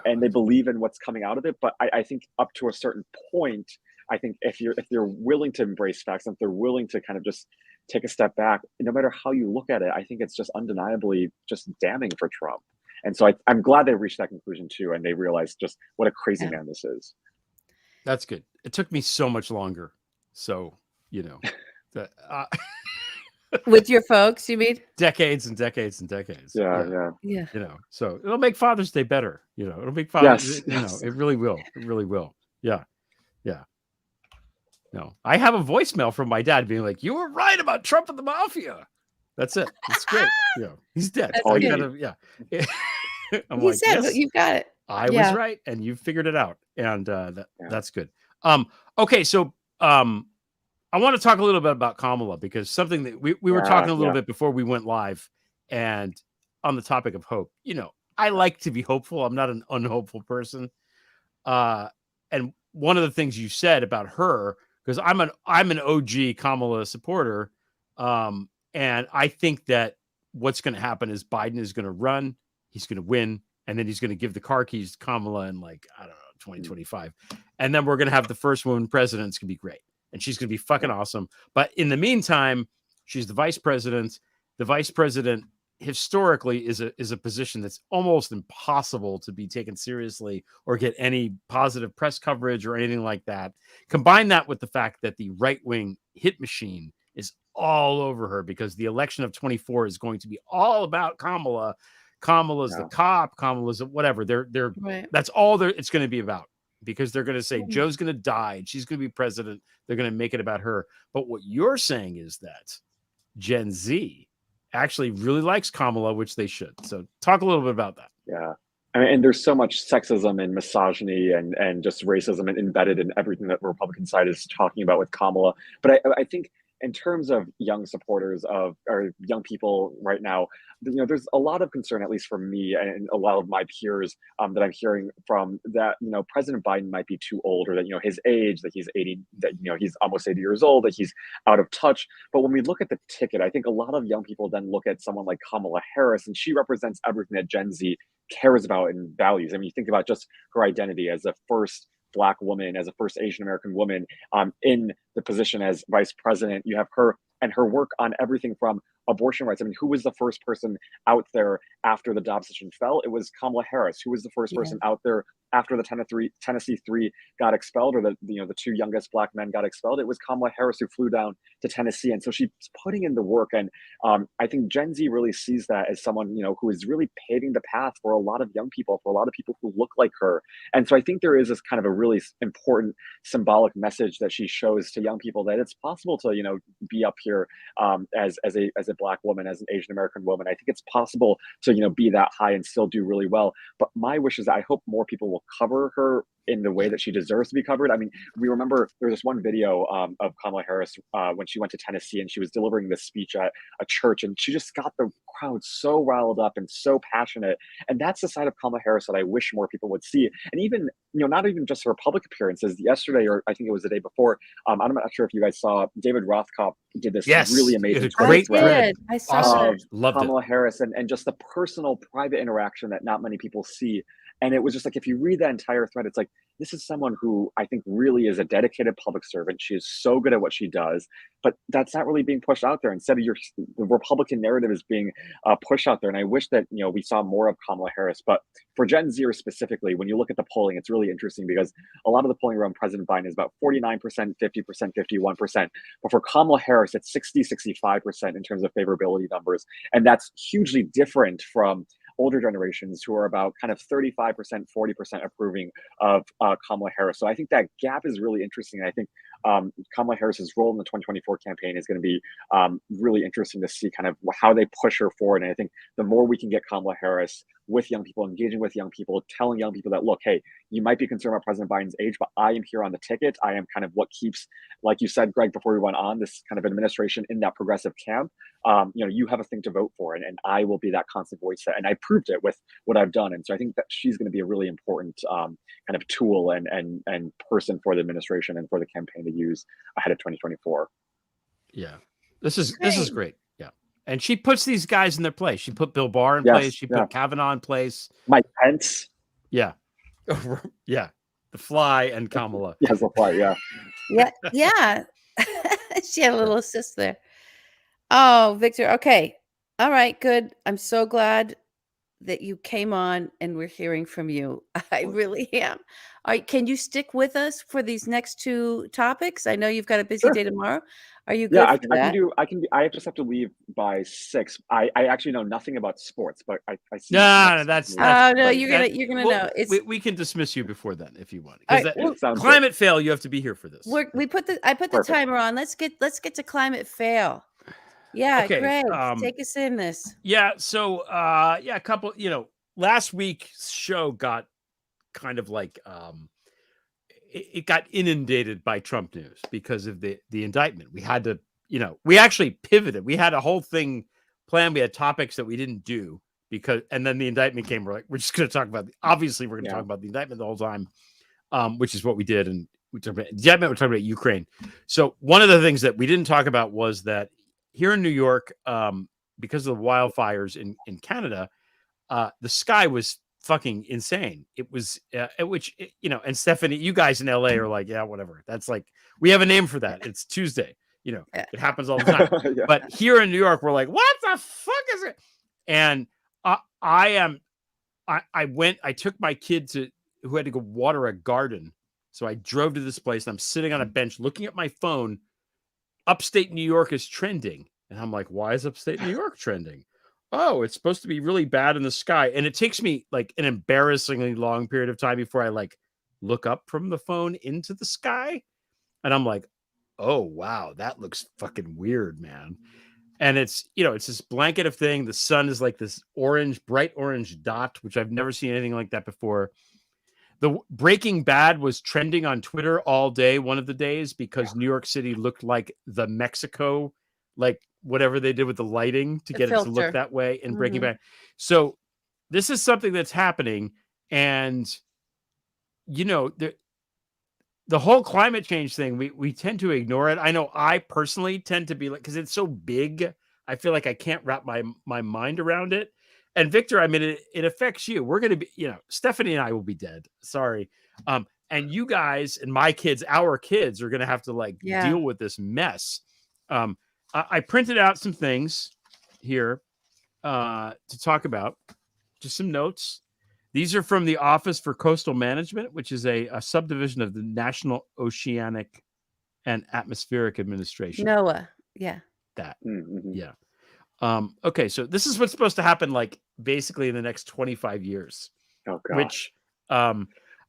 and they believe in what's coming out of it. But I think up to a certain point, I think if they're willing to embrace facts, and if they're willing to kind of just take a step back, no matter how you look at it, I think it's just undeniably just damning for Trump. And so I'm glad they reached that conclusion too, and they realized just what a crazy man this is. That's good. It took me so much longer. So, you know, that, with your folks, you mean? decades and decades and decades. Yeah. You know, so it'll make Father's Day better. You know, it'll make Father's Day, you know, it really will. It really will. Yeah. No, I have a voicemail from my dad being like, "You were right about Trump and the mafia." That's it. It's great. You know, he's dead. I'm He said, yes, you got it. I was right, and you figured it out, and that's good. Okay, so I want to talk a little bit about Kamala, because something that we were talking a little bit before we went live, and on the topic of hope. You know, I like to be hopeful. I'm not an unhopeful person. And one of the things you said about her, because I'm an OG Kamala supporter, and I think that what's going to happen is Biden is going to run, he's going to win, and then he's going to give the car keys to Kamala in, like, I don't know, 2025, and then we're going to have the first woman president. It's going to be great, and she's going to be fucking awesome. But in the meantime, she's the vice president. The vice president historically is a position that's almost impossible to be taken seriously or get any positive press coverage or anything like that. Combine that with the fact that the right-wing hit machine is all over her, because the election of 24 is going to be all about Kamala. Kamala's the cop, Kamala's whatever. They're Right. That's all it's going to be about, because they're going to say Joe's going to die and she's going to be president. They're going to make it about her. But what you're saying is that Gen Z actually really likes Kamala, which they should. So talk a little bit about that. Yeah. I mean, and there's so much sexism and misogyny and just racism embedded in everything that the Republican side is talking about with Kamala. But I think in terms of young supporters or young people right now, you know, there's a lot of concern, at least for me and a lot of my peers, that I'm hearing from, that, you know, President Biden might be too old, or that, you know, his age, that he's 80, that, you know, he's almost 80 years old, that he's out of touch. But when we look at the ticket, I think a lot of young people then look at someone like Kamala Harris, and she represents everything that Gen Z cares about and values. I mean, you think about just her identity as the first Black woman, as a first Asian American woman in the position as vice president. You have her and her work on everything from abortion rights. I mean, who was the first person out there after the Dobbs decision fell? It was Kamala Harris. Who was the first person out there after the Tennessee Three got expelled, or the two youngest Black men got expelled? It was Kamala Harris who flew down to Tennessee. And so she's putting in the work. And I think Gen Z really sees that as someone, you know, who is really paving the path for a lot of young people, for a lot of people who look like her. And so I think there is this kind of a really important symbolic message that she shows to young people, that it's possible to, you know, be up here as a Black woman, as an Asian American woman. I think it's possible to, you know, be that high and still do really well. But my wish is that I hope more people will cover her in the way that she deserves to be covered. I mean, we remember there was this one video of Kamala Harris when she went to Tennessee, and she was delivering this speech at a church, and she just got the crowd so riled up and so passionate. And that's the side of Kamala Harris that I wish more people would see. And even, you know, not even just her public appearances. Yesterday, or I think it was the day before, I'm not sure if you guys saw, David Rothkopf did this really amazing great thread. I saw it. Loved Kamala Harris and just the personal private interaction that not many people see. And it was just like, if you read that entire thread, it's like, this is someone who I think really is a dedicated public servant. She is so good at what she does, but that's not really being pushed out there. Instead, the Republican narrative is being pushed out there. And I wish that, you know, we saw more of Kamala Harris. But for Gen Z specifically, when you look at the polling, it's really interesting, because a lot of the polling around President Biden is about 49%, 50%, 51%. But for Kamala Harris, it's 60, 65% in terms of favorability numbers. And that's hugely different from older generations who are about kind of 35%, 40% approving of Kamala Harris. So I think that gap is really interesting. And I think Kamala Harris's role in the 2024 campaign is going to be really interesting to see kind of how they push her forward. And I think the more we can get Kamala Harris with young people, engaging with young people, telling young people that, look, hey, you might be concerned about President Biden's age, but I am here on the ticket. I am kind of what keeps, like you said, Greg, before we went on, this kind of administration in that progressive camp. You have a thing to vote for, and I will be that constant voice. And I proved it with what I've done. And so I think that she's going to be a really important kind of tool and person for the administration and for the campaign to use ahead of 2024. Yeah, this is great. Yeah, and she puts these guys in their place. She put Bill Barr in Yes, place. She put Kavanaugh in place. Mike Pence. Yeah, yeah, the Fly and Kamala. Yes, the Fly. Yeah, yeah. She had a little assist there. Oh, Victor. Okay. All right. Good. I'm so glad that you came on and we're hearing from you. I really am. All right. Can you stick with us for these next two topics? I know you've got a busy day tomorrow. Are you good yeah, for that? I can. I just have to leave by 6. I actually know nothing about sports, but I see. No, that's oh no, you're gonna know. It's we can dismiss you before then if you want. All Because right, climate fail, you have to be here for this. I put the timer on. Let's get to climate fail. Yeah, okay, Greg, take us in this. Yeah, so a couple, last week's show got kind of like it got inundated by Trump news because of the indictment. We had to, we actually pivoted. We had a whole thing planned. We had topics that we didn't do and then the indictment came. We're like, we're just going to talk about obviously we're going to talk about the indictment the whole time, which is what we did. And we talked about indictment. We're talking about Ukraine. So one of the things that we didn't talk about was that here in New York, because of the wildfires in Canada, the sky was fucking insane. It was, and Stephanie, you guys in LA are like, yeah, whatever. That's like, we have a name for that. It's Tuesday. It happens all the time. Yeah. But here in New York, we're like, what the fuck is it? And I took my kid who had to go water a garden. So I drove to this place and I'm sitting on a bench looking at my phone. Upstate New York is trending. And I'm like, why is upstate New York trending? Oh, it's supposed to be really bad in the sky. And it takes me like an embarrassingly long period of time before I like look up from the phone into the sky. And I'm like, oh, wow, that looks fucking weird, man. And it's, it's this blanket of thing. The sun is like this bright orange dot, which I've never seen anything like that before. The Breaking Bad was trending on Twitter all day, one of the days, because New York City looked like the Mexico, like whatever they did with the lighting to get it to look that way in Breaking Bad. So this is something that's happening. And, the whole climate change thing, we tend to ignore it. I know I personally tend to be like, because it's so big, I feel like I can't wrap my mind around it. And Victor, I mean, it affects you. We're going to be, Stephanie and I will be dead. Sorry. And you guys and my kids, our kids are going to have to deal with this mess. I printed out some things here to talk about, just some notes. These are from the Office for Coastal Management, which is a subdivision of the National Oceanic and Atmospheric Administration. NOAA. Yeah. That. Mm-hmm. Yeah. Okay, so this is what's supposed to happen basically in the next 25 years. Oh, God. Which,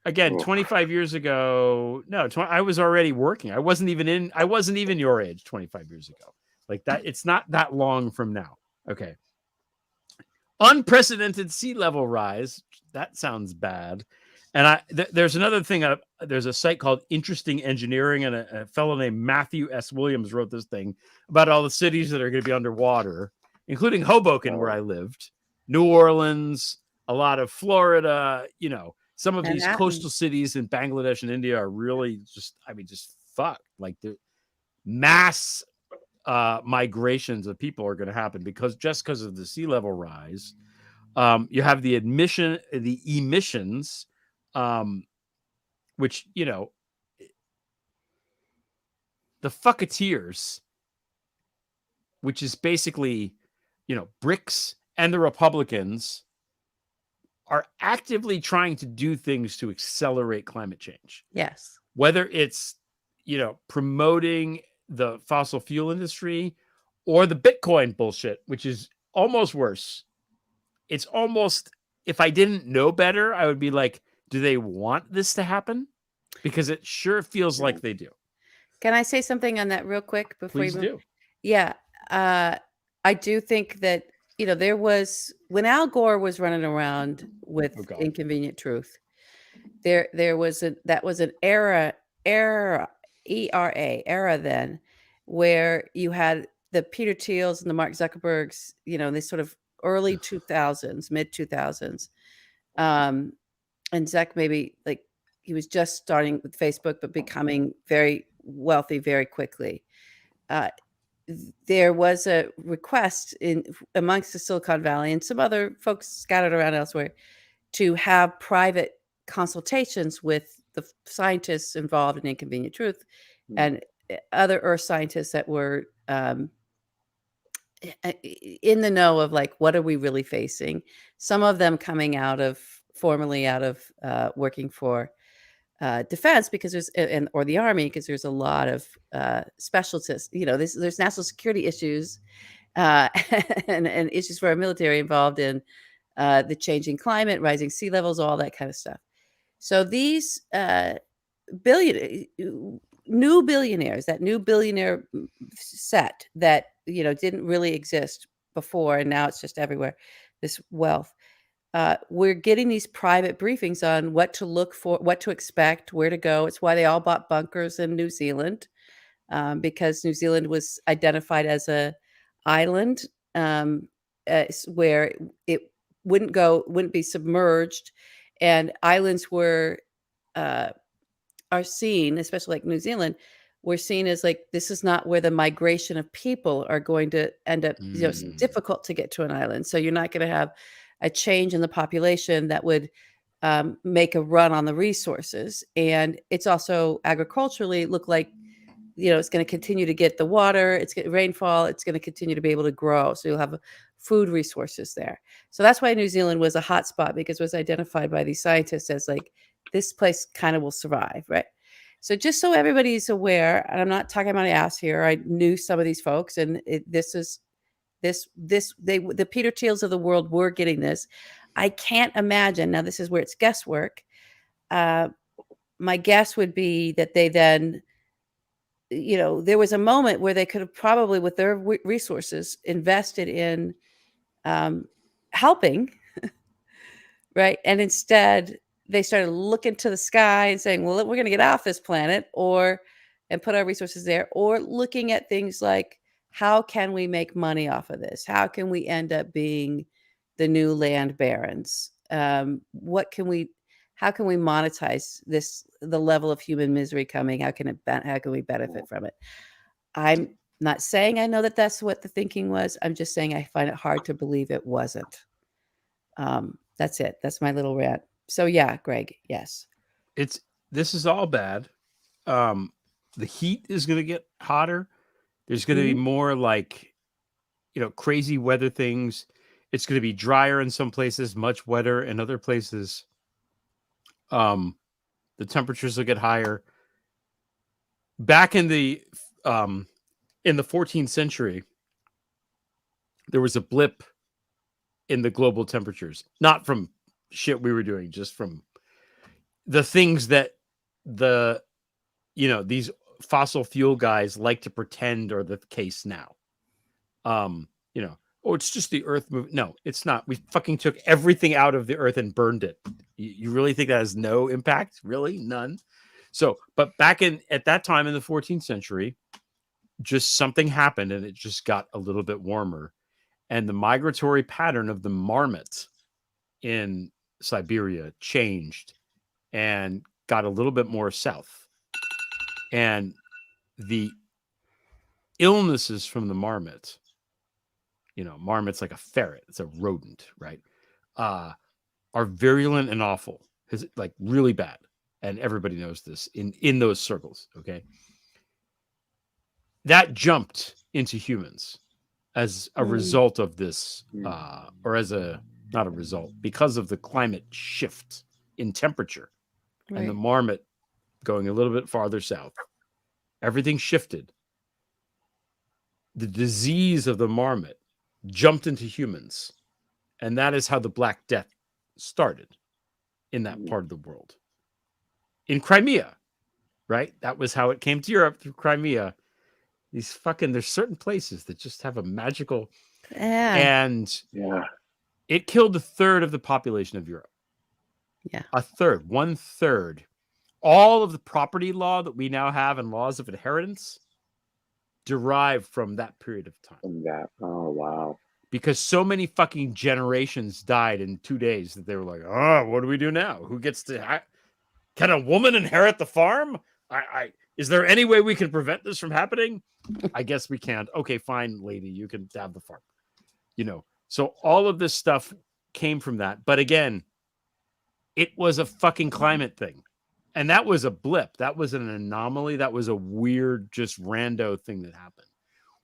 again, 25 years ago, I was already working. I wasn't even your age 25 years ago. Like that, it's not that long from now. Okay. Unprecedented sea level rise. That sounds bad. And there's another thing. There's a site called Interesting Engineering, and a fellow named Matthew S. Williams wrote this thing about all the cities that are going to be underwater, including Hoboken, where I lived, New Orleans, a lot of Florida. Some of these coastal cities in Bangladesh and India are really just fucked. Like the mass migrations of people are going to happen because of the sea level rise. You have the emissions. Which, the fucketeers, which is basically, BRICS and the Republicans are actively trying to do things to accelerate climate change. Yes. Whether it's, promoting the fossil fuel industry or the Bitcoin bullshit, which is almost worse. It's almost, if I didn't know better, I would be like, do they want this to happen? Because it sure feels like they do. Can I say something on that real quick before Please you move? do. Yeah. I do think that there was, when Al Gore was running around with Oh, God. Inconvenient Truth, there was an era then, where you had the Peter Thiels and the Mark Zuckerbergs, this sort of early 2000s, mid 2000s. And Zuck, maybe like he was just starting with Facebook, but becoming very wealthy very quickly. There was a request amongst the Silicon Valley and some other folks scattered around elsewhere to have private consultations with the scientists involved in Inconvenient Truth and other Earth scientists that were in the know of, like, what are we really facing? Some of them coming formerly out of working for defense, because or the Army, because there's a lot of specialists. There's national security issues and issues for our military involved in the changing climate, rising sea levels, all that kind of stuff. So these new billionaires, that new billionaire set that didn't really exist before, and now it's just everywhere, this wealth. We're getting these private briefings on what to look for, what to expect, where to go. It's why they all bought bunkers in New Zealand, because New Zealand was identified as a island where it wouldn't be submerged, and islands are seen, especially like New Zealand, we're seen as like, this is not where the migration of people are going to end up. It's difficult to get to an island, so you're not going to have a change in the population that would make a run on the resources. And it's also agriculturally look like, it's going to continue to get the water, it's get rainfall, it's going to continue to be able to grow. So you'll have food resources there. So that's why New Zealand was a hot spot, because it was identified by these scientists as like, this place kind of will survive, right? So just so everybody's aware, and I'm not talking about my ass here, I knew some of these folks, and the Peter Thiels of the world were getting this. I can't imagine, now this is where it's guesswork. My guess would be that they then, there was a moment where they could have probably, with their resources, invested in helping, right? And instead, they started looking to the sky and saying, well, we're going to get off this planet, and put our resources there, or looking at things like, how can we make money off of this? How can we end up being the new land barons? How can we monetize the level of human misery coming? How can we benefit from it? I'm not saying I know that that's what the thinking was. I'm just saying I find it hard to believe it wasn't. That's it. That's my little rant. So yeah, Greg, yes. This is all bad. The heat is going to get hotter. There's going to be more like, crazy weather things. It's going to be drier in some places, much wetter in other places. The temperatures will get higher. Back in the 14th century, there was a blip in the global temperatures, not from shit we were doing, just from the things that these fossil fuel guys like to pretend are the case now. It's just the earth move. No, it's not. We fucking took everything out of the earth and burned it. You really think that has no impact? Really? None. So, but at that time in the 14th century, just something happened and it just got a little bit warmer. And the migratory pattern of the marmot in Siberia changed and got a little bit more south. And the illnesses from the marmot, marmot's like a ferret, it's a rodent, right? Are virulent and awful. It's like really bad. And everybody knows this in those circles, okay? That jumped into humans as a result of this, or not a result, because of the climate shift in temperature, right, and the marmot going a little bit farther south. Everything shifted. The disease of the marmot jumped into humans, and that is how the Black Death started in that part of the world. In Crimea, right? That was how it came to Europe, through Crimea. There's certain places that just have a magical, And it killed a third of the population of Europe. Yeah. A third, 1/3. All of the property law that we now have and laws of inheritance derive from that period of time. From that. Oh, wow. Because so many fucking generations died in 2 days that they were like, oh, what do we do now? Who gets to... Can a woman inherit the farm? Is there any way we can prevent this from happening? I guess we can't. Okay, fine, lady, you can have the farm. You know, so all of this stuff came from that. But again, it was a fucking climate thing. And that was a blip. That was an anomaly. That was a weird, just rando thing that happened.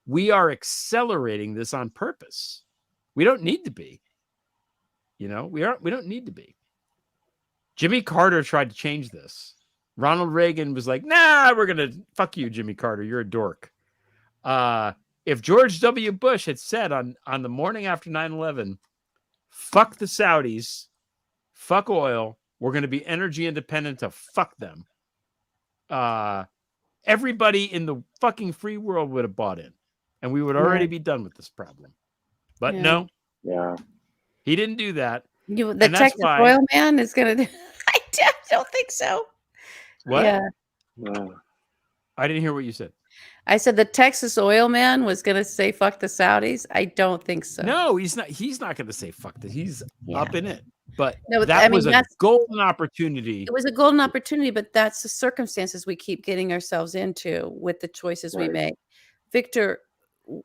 We are accelerating this on purpose. We don't need to be. You know, we don't need to be. Jimmy Carter tried to change this. Ronald Reagan was like, nah, we're going to fuck you, Jimmy Carter. You're a dork. If George W. Bush had said on the morning after 9/11, fuck the Saudis, fuck oil, we're going to be energy independent to fuck them. Everybody in the fucking free world would have bought in. And we would already be done with this problem. But no. Yeah. He didn't do that. The Texas oil man is going to do... I don't think so. What? Yeah. I didn't hear what you said. I said the Texas oil man was going to say fuck the Saudis. I don't think so. No, he's not. He's not going to say fuck this. He's up in it. But no, that was a golden opportunity. It was a golden opportunity, but that's the circumstances we keep getting ourselves into with the choices we make. Victor,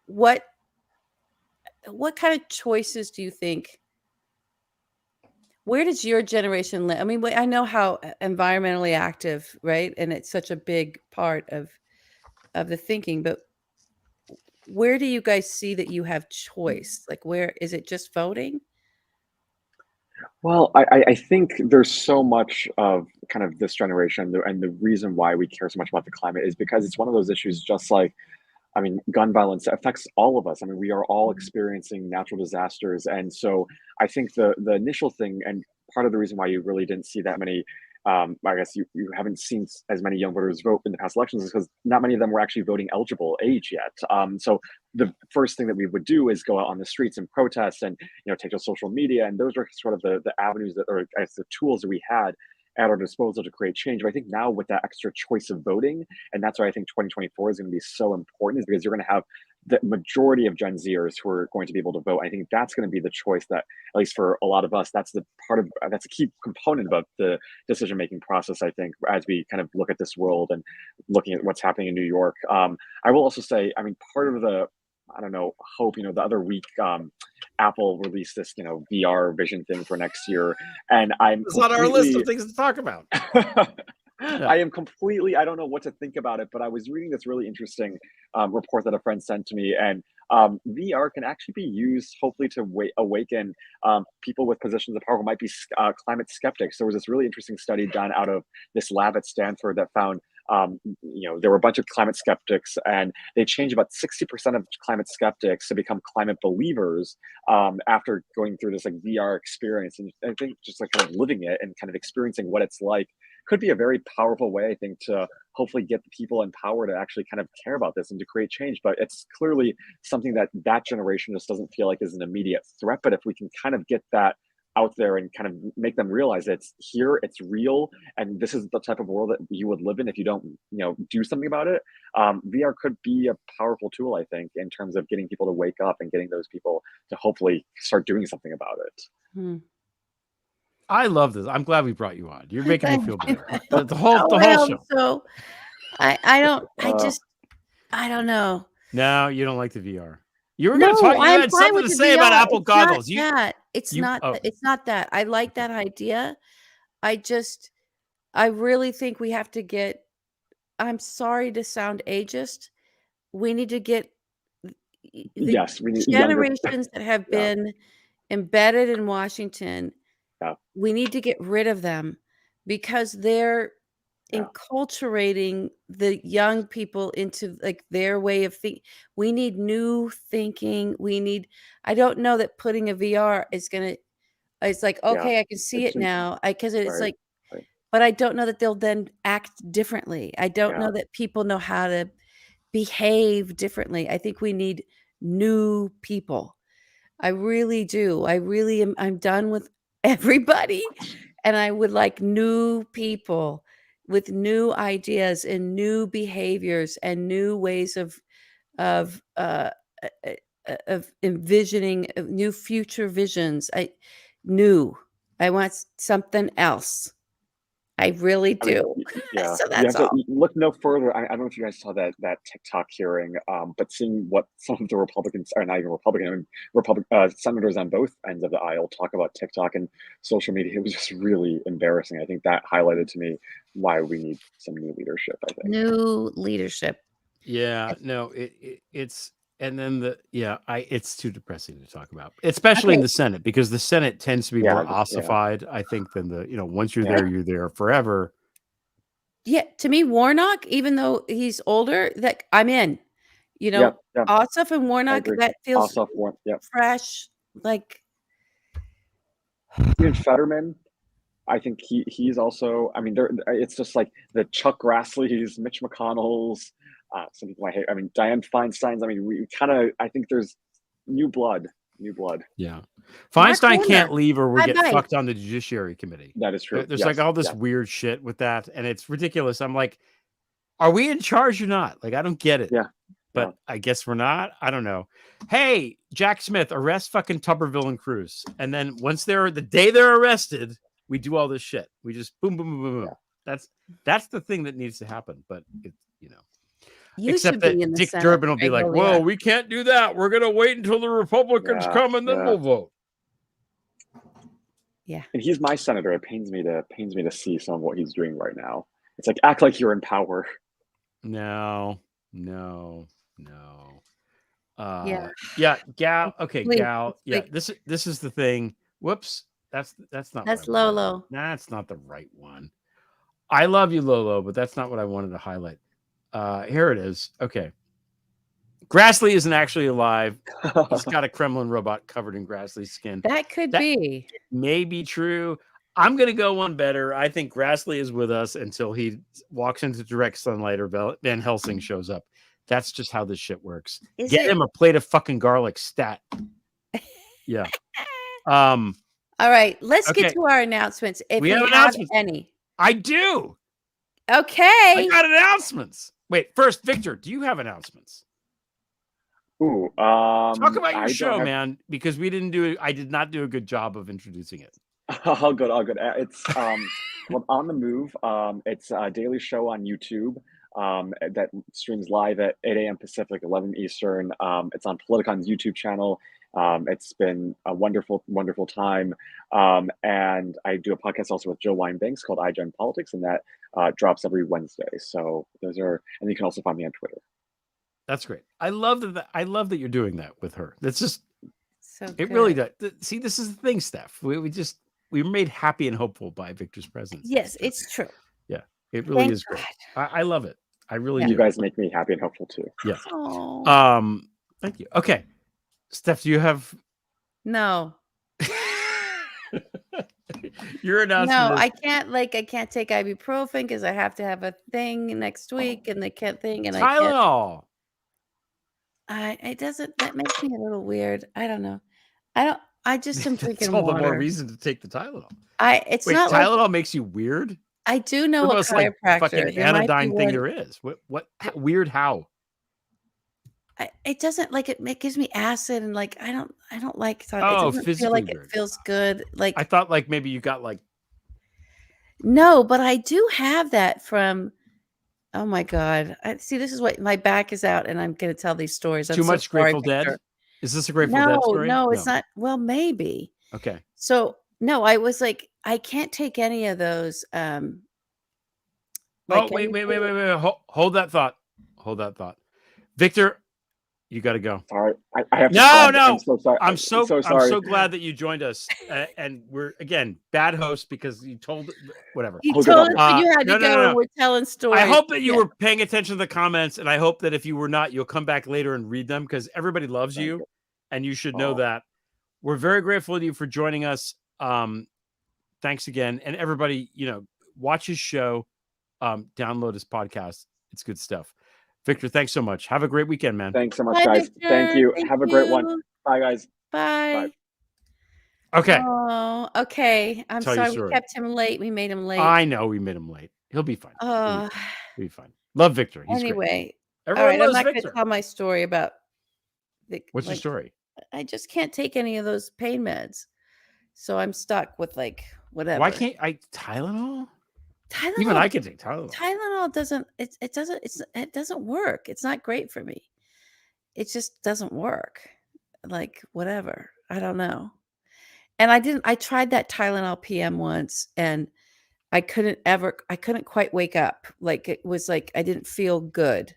what kind of choices do you think? Where does your generation live? I mean, I know how environmentally active, right? And it's such a big part of the thinking, but where do you guys see that you have choice? Like, where is it just voting? Well, I think there's so much of kind of this generation, and the reason why we care so much about the climate is because it's one of those issues, just like, I mean, gun violence affects all of us. I mean, we are all experiencing natural disasters. And so I think the initial thing, and part of the reason why you really didn't see that many, I guess you haven't seen as many young voters vote in the past elections, is because not many of them were actually voting eligible age yet. So the first thing that we would do is go out on the streets and protest and, take to social media. And those were sort of the avenues that, or I guess the tools that we had at our disposal to create change. But I think now with that extra choice of voting, and that's why I think 2024 is going to be so important, is because you're going to have the majority of Gen Zers who are going to be able to vote. I think that's going to be the choice that, at least for a lot of us, that's a key component of the decision-making process, I think, as we kind of look at this world and looking at what's happening in New York. I will also say, I mean, part of the, I don't know, hope, the other week, Apple released this, VR vision thing for next year. And it's on our list of things to talk about. I am completely, I don't know what to think about it, but I was reading this really interesting report that a friend sent to me. And VR can actually be used, hopefully, to awaken people with positions of power who might be climate skeptics. There was this really interesting study done out of this lab at Stanford that found there were a bunch of climate skeptics, and they changed about 60% of climate skeptics to become climate believers after going through this like VR experience. And I think just like kind of living it and kind of experiencing what it's like could be a very powerful way, I think, to hopefully get the people in power to actually kind of care about this and to create change. But it's clearly something that generation just doesn't feel like is an immediate threat. But if we can kind of get that out there and kind of make them realize it's here, it's real, and this is the type of world that you would live in if you don't, do something about it. VR could be a powerful tool, I think, in terms of getting people to wake up and getting those people to hopefully start doing something about it. I love this. I'm glad we brought you on. You're making me feel better. The whole show. So I don't know. No, you don't like the VR. You were going to talk. You had something to say about Apple goggles. It's not that. I like that idea. I really think we have to get. I'm sorry to sound ageist. We need to get we need generations that have been embedded in Washington. We need to get rid of them because they're enculturating the young people into like their way of thinking. We need new thinking. I don't know that putting a VR is going to, it's like, okay, I can see it now. Because it's like, but I don't know that they'll then act differently. I don't know that people know how to behave differently. I think we need new people. I really do. I'm done with everybody, and I would like new people with new ideas and new behaviors and new ways of of uh, uh, of envisioning new future visions. I want something else. I really I mean, do. yeah, So you that's have to all. look no further. I don't know if you guys saw that TikTok hearing, but seeing what some of the Republicans, or not even Republican, I mean, senators on both ends of the aisle talk about TikTok and social media, it was just really embarrassing. I think that highlighted to me why we need some new leadership. I think. New leadership. Yeah, no, it's and then it's too depressing to talk about, especially in Okay. the Senate, because the Senate tends to be Yeah, more just, yeah. ossified, I think, than the once you're Yeah. there, you're there forever. Yeah, to me, Warnock, even though he's older, that I'm in. Yep, yep, Ossoff and I Warnock, agree. that feels Ossoff one, yep. fresh. Like, Even Fetterman, I think he's also. I mean, it's just like the Chuck Grassley's, Mitch McConnell's, some people I hate. I mean, Dianne Feinstein's. I mean, we kind of. I think there's new blood. New blood. Yeah, Mark Feinstein Warner. can't leave, or we get Bye-bye. fucked on the Judiciary Committee. That is true. There's Yes, like all this yes. weird shit with that, and it's ridiculous. I'm like, are we in charge or not? Like, I don't get it. Yeah. But Yeah. I guess we're not. I don't know. Hey, Jack Smith, arrest fucking Tuberville and Cruz. And then once the day they're arrested, we do all this shit. We just boom, boom, boom, boom, boom. Yeah. That's the thing that needs to happen. But it's, You except should that be in the Dick Senate, Durbin will be Greg like, Olear. whoa, we can't do that. We're going to wait until the Republicans come and then we'll vote. Yeah. And he's my senator. It pains me to see some of what he's doing right now. It's like, act like you're in power. No. Yeah. Gal. Okay, Please, Gal. Yeah, like- this is the thing. Whoops. That's not. That's what I wanted. Lolo. That's not the right one. I love you, Lolo, but that's not what I wanted to highlight. Here it is. Okay. Grassley isn't actually alive. He's got a Kremlin robot covered in Grassley's skin. That could be. May be true. I'm going to go one better. I think Grassley is with us until he walks into direct sunlight or Van Helsing shows up. That's just how this shit works. Get him a plate of fucking garlic, stat. Yeah. All right, let's get to our announcements. If we have announcements. Any. I do. Okay. I got announcements. Wait, first, Victor, do you have announcements? Ooh, talk about your show, man, because I did not do a good job of introducing it. All good. It's well, On the Move. It's a daily show on YouTube that streams live at 8 a.m. Pacific, 11 Eastern. It's on Politicon's YouTube channel. It's been a wonderful, wonderful time. And I do a podcast also with Joe Wine-Banks called iGen Politics, and that drops every Wednesday. So and you can also find me on Twitter. That's great. I love that you're doing that with her. That's just so it really does. See, this is the thing, Steph. We were made happy and hopeful by Victor's presence. Yes, it's true. Yeah, it really is great. I love it. I really do. You guys make me happy and hopeful too. Yeah. Aww. Thank you. Okay. Steph, do you have No. Your announcement. No, I can't take ibuprofen because I have to have a thing next week and they can't thing and Tylenol. That makes me a little weird. I don't know. I just am drinking That's all water. the more reason to take the Tylenol. Wait, Tylenol makes you weird? I do know the a most chiropractor. fucking anodyne thing there is. What weird how? It doesn't it gives me acid and I don't like it. Oh, It doesn't physically feel like weird. it feels good. I thought maybe you got No, but I do have that from. Oh my God! See, this is what my back is out, and I'm going to tell these stories. Too much Grateful Dead. Is this a Grateful Dead story? No, it's not. Well, maybe. Okay. So no, I was I can't take any of those. Wait. Hold that thought. Victor, you got to go. Sorry, I have to. No. I'm so sorry. I'm so sorry. sorry. I'm so glad that you joined us. And we're again bad host because you told whatever. You told us that you had to go. No. And we're telling stories. I hope that you were paying attention to the comments, and I hope that if you were not, you'll come back later and read them because everybody loves you, and you should know that. We're very grateful to you for joining us. Thanks again, and everybody, watch his show, download his podcast. It's good stuff. Victor, thanks so much. Have a great weekend, man. Thanks so much, Bye, guys. Victor. Thank you. Thank Have a great one. Bye, guys. Bye. Okay. Oh, okay. I'm Tell your sorry we story. kept him late. We made him late. I know we made him late. He'll be fine. Oh, He'll be fine. Love Victor. He's great. anyway. All Everyone right. I'm loves not going Victor. to tell my story about What's your story? I just can't take any of those pain meds. So I'm stuck with like whatever. Why can't I Tylenol? Tylenol? Even I can take Tylenol. Tylenol doesn't it doesn't work. It's not great for me. It just doesn't work. Like whatever. I don't know. And I tried that Tylenol PM once and I couldn't quite wake up. Like it was like I didn't feel good.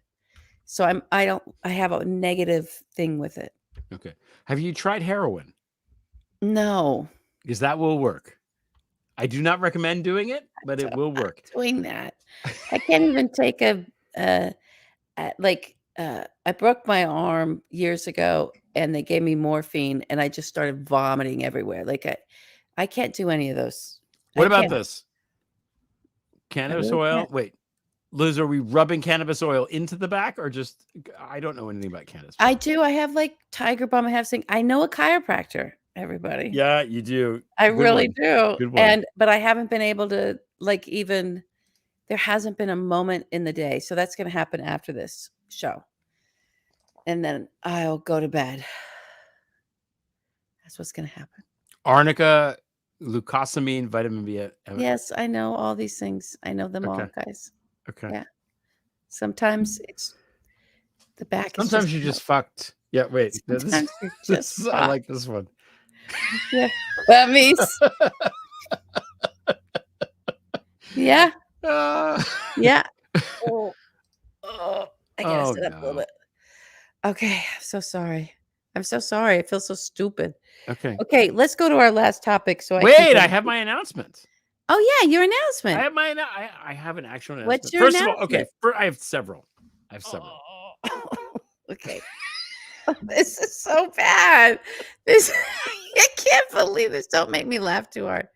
So I have a negative thing with it. Okay. Have you tried heroin? No. Because that will work. I do not recommend doing it, but it will work. Doing that. I can't even take I broke my arm years ago and they gave me morphine and I just started vomiting everywhere. Like I can't do any of those. What about this? Cannabis oil? Wait. Liz, are we rubbing cannabis oil into the back or just I don't know anything about cannabis. I do. I have like Tiger Balm. I know a chiropractor, everybody. Yeah, you do. I really do. Good one. But I haven't been able to there hasn't been a moment in the day. So that's going to happen after this show. And then I'll go to bed. That's what's going to happen. Arnica, glucosamine, vitamin B. Yes, I know all these things. I know them all, guys. Okay. Yeah. Sometimes it's the back. Sometimes you're just fucked. Yeah, wait. Sometimes you're just fucked. I like this one. Yeah. That means. Yeah. Yeah. I gotta sit up a little bit. Okay. I'm so sorry. I feel so stupid. Okay. Let's go to our last topic. So I have my announcement. Oh yeah, your announcement. I have an actual announcement. What's your announcement? Of all, I have several. Okay. This is so bad. I can't believe this. Don't make me laugh too hard.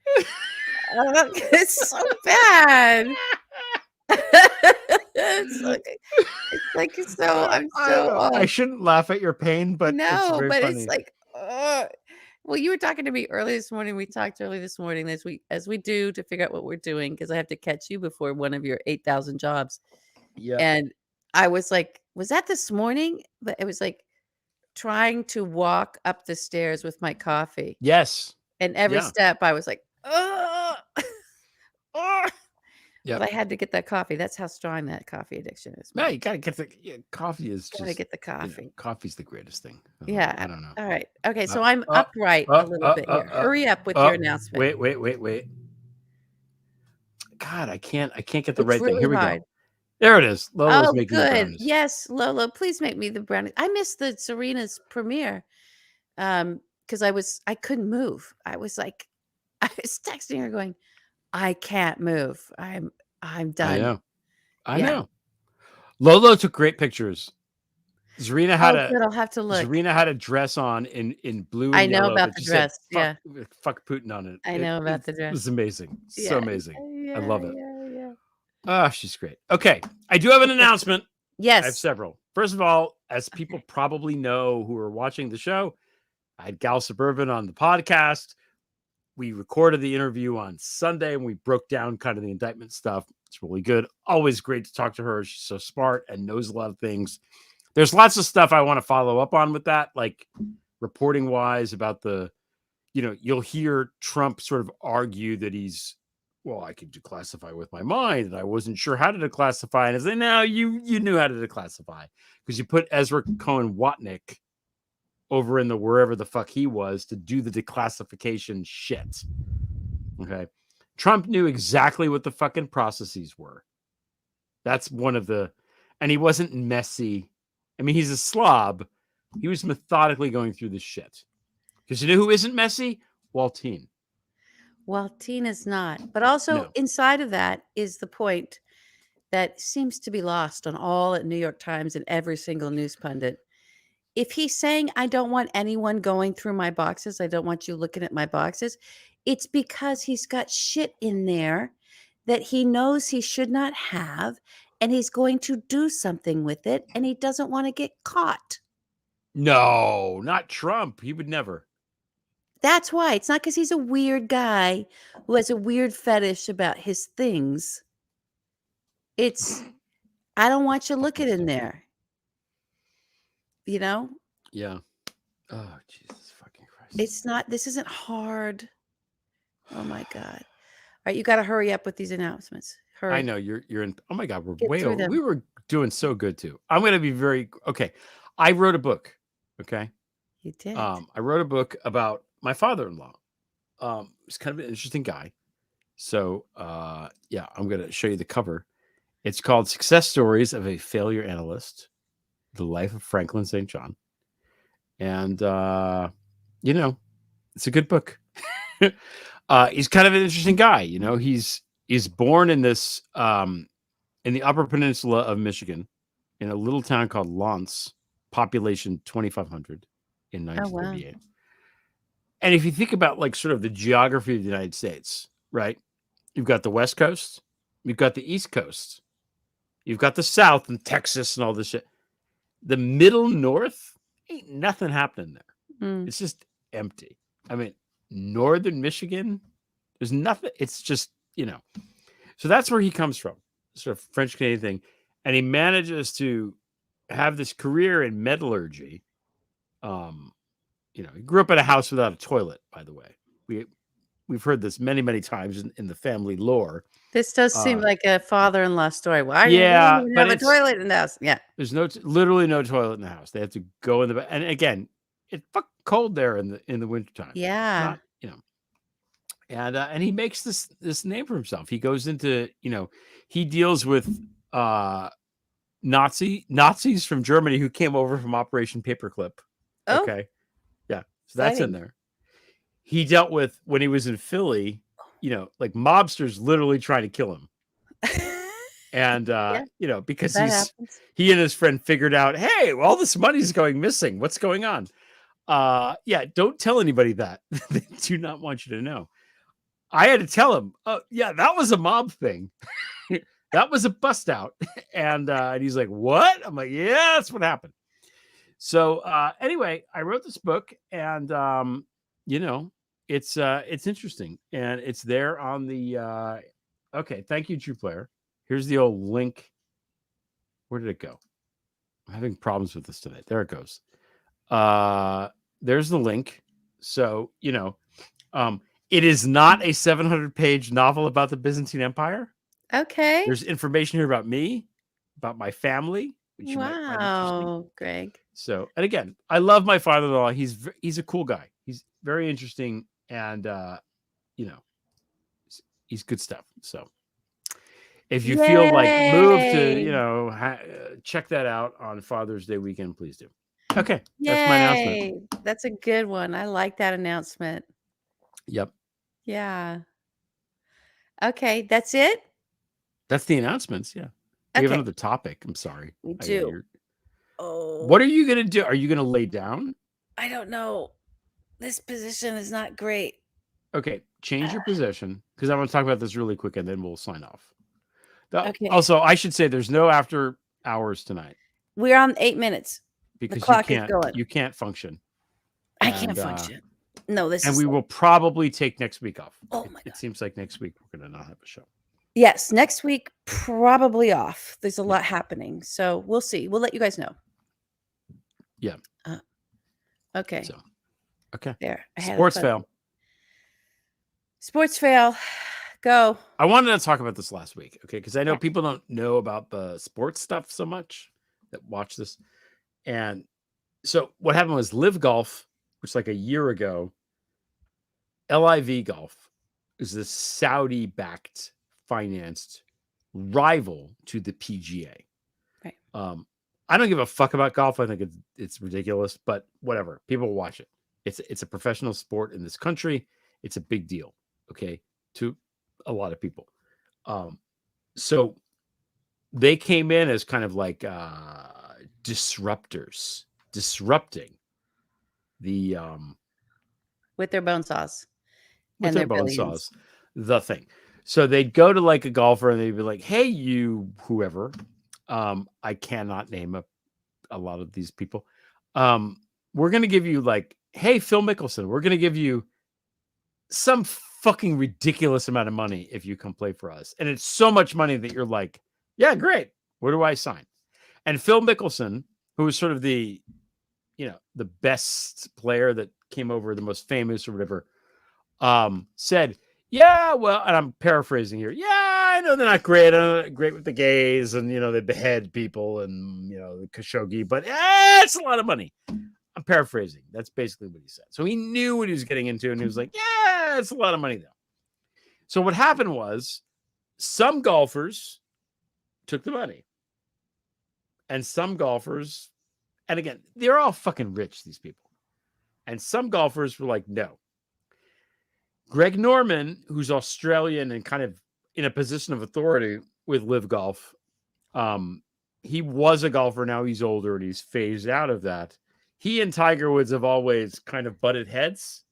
It's so bad. I shouldn't laugh at your pain, but no, it's very funny. It's like, well, you were talking to me early this morning. We talked early this morning as we do to figure out what we're doing because I have to catch you before one of your 8,000 jobs. Yeah, and I was like, was that this morning? But it was like trying to walk up the stairs with my coffee. Yes, and every step I was like, yeah. But I had to get that coffee. That's how strong that coffee addiction is. No, you gotta get the coffee. Gotta get the coffee. You know, coffee's the greatest thing. Yeah, I don't know. All right. Okay, so I'm upright a little bit here. Hurry up with your announcement. Wait. God, I can't get the right thing. Here we go. There it is. Lola's making the brownies. Yes, Lola, please make me the brownies. I missed the Serena's premiere because I couldn't move. I was texting her going, I can't move. I'm done. I know. Lolo took great pictures. Zarina had I'll have to look. Zarina had a dress on in blue. I know about the dress. Fuck Putin on it. I know about the dress. It was amazing. So amazing. I love it. Yeah. Oh, she's great. Okay. I do have an announcement. Yes. I have several. First of all, as people probably know who are watching the show, I had Gal Suburban on the podcast. We recorded the interview on Sunday and we broke down kind of the indictment stuff. It's really good. Always great to talk to her. She's so smart and knows a lot of things. There's lots of stuff I want to follow up on with that, like reporting wise about you'll hear Trump sort of argue that I could declassify with my mind and I wasn't sure how to declassify. And I said, no, you knew how to declassify because you put Ezra Cohen Watnick over in the wherever the fuck he was to do the declassification shit. Okay. Trump knew exactly what the fucking processes were. That's one of and he wasn't messy. I mean, he's a slob. He was methodically going through this shit. Because you know who isn't messy? Waltine. Waltine is not. But also inside of that is the point that seems to be lost on all at New York Times and every single news pundit. If he's saying, I don't want anyone going through my boxes, I don't want you looking at my boxes, it's because he's got shit in there that he knows he should not have, and he's going to do something with it, and he doesn't want to get caught. No, not Trump. He would never. That's why. It's not because he's a weird guy who has a weird fetish about his things. It's, I don't want you looking in there. You know? Yeah. Oh, Jesus fucking Christ. It's not, this isn't hard. Oh my God. All right, you got to hurry up with these announcements. Hurry. I know you're in. Oh my God, we're Get way through over. them. We were doing so good too. I'm going to be very okay. I wrote a book. Okay. You did. I wrote a book about my father-in-law. He's kind of an interesting guy. So, yeah, I'm going to show you the cover. It's called Success Stories of a Failure Analyst, The Life of Franklin St. John. And, you know, it's a good book. He's kind of an interesting guy. You know, he's born in this, in the Upper Peninsula of Michigan, in a little town called Lance, population 2,500 in 1938. Wow. And if you think about like sort of the geography of the United States, right? You've got the West Coast, you've got the East Coast, you've got the South and Texas and all this shit. The middle North, ain't nothing happening there. It's just empty. I mean, Northern Michigan, there's nothing. It's just, you know. So that's where he comes from, sort of French Canadian thing. And he manages to have this career in metallurgy. You know, he grew up in a house without a toilet, by the way. We've heard this many, many times in the family lore. This does seem like a father-in-law story. Why do you even have a toilet in the house? Yeah. There's literally no toilet in the house. They have to go in the and again, it's fucking cold there in the wintertime. Yeah. Not, you know. And he makes this name for himself. He goes into, you know, he deals with Nazis from Germany who came over from Operation Paperclip. Oh. Okay. Yeah. So that's in there. He dealt with, when he was in Philly, you know, like mobsters literally trying to kill him. And, you know, because he and his friend figured out, hey, all this money's going missing. What's going on? Yeah, don't tell anybody that. They do not want you to know. I had to tell him, oh, yeah, that was a mob thing. That was a bust out. And he's like, what? I'm like, yeah, that's what happened. So anyway, I wrote this book and, you know, it's interesting. And it's there on the, okay. Thank you, True Player. Here's the old link. Where did it go? I'm having problems with this tonight. There it goes. There's the link. So, you know, it is not a 700-page novel about the Byzantine Empire. Okay. There's information here about me, about my family, which you might find interesting. Greg. So, and again, I love my father-in-law. He's a cool guy. He's very interesting, and you know, he's good stuff. So, if you feel like move to, you know, check that out on Father's Day weekend, please do. Okay, that's my announcement. That's a good one. I like that announcement. Yep. Yeah. Okay, that's it? That's the announcements, yeah. We have another topic. I'm sorry. We do. Oh. What are you going to do? Are you going to lay down? I don't know. This position is not great. Okay, change your position, because I want to talk about this really quick, and then we'll sign off. Okay. Also, I should say there's no after hours tonight. We're on 8 minutes. Because the clock is going. You can't function. I can't function. No, and we will probably take next week off. Oh my God. It seems like next week we're going to not have a show. Yes, next week probably off. There's a lot happening, so we'll see. We'll let you guys know. Yeah. Okay. So, okay. There. Sports fail. Sports fail. Go. I wanted to talk about this last week, okay? Because I know people don't know about the sports stuff so much that watch this. And so what happened was LIII Golf, which like a year ago, LIV Golf is this Saudi-backed, financed rival to the PGA. Right. I don't give a fuck about golf. I think it's ridiculous, but whatever. People watch it. It's a professional sport in this country. It's a big deal, okay, to a lot of people. So they came in as kind of like disruptors, disrupting the with their bone saws. With their bone saws, the thing. So they'd go to like a golfer and they'd be like, hey, you whoever. I cannot name a lot of these people. We're going to give you like, hey, Phil Mickelson, we're going to give you some fucking ridiculous amount of money if you come play for us. And it's so much money that you're like, yeah, great. Where do I sign? And Phil Mickelson, who was sort of the best player that came over, the most famous or whatever, said, yeah, well, and I'm paraphrasing here. Yeah, I know they're not great. I know they're great with the gays and, they behead people and, the Khashoggi, but it's a lot of money. I'm paraphrasing. That's basically what he said. So he knew what he was getting into and he was like, yeah, it's a lot of money though. So what happened was some golfers took the money and some golfers, and again, they're all fucking rich, these people. And some golfers were like, no. Greg Norman, who's Australian and kind of in a position of authority with LIV Golf, he was a golfer. Now he's older and he's phased out of that. He and Tiger Woods have always kind of butted heads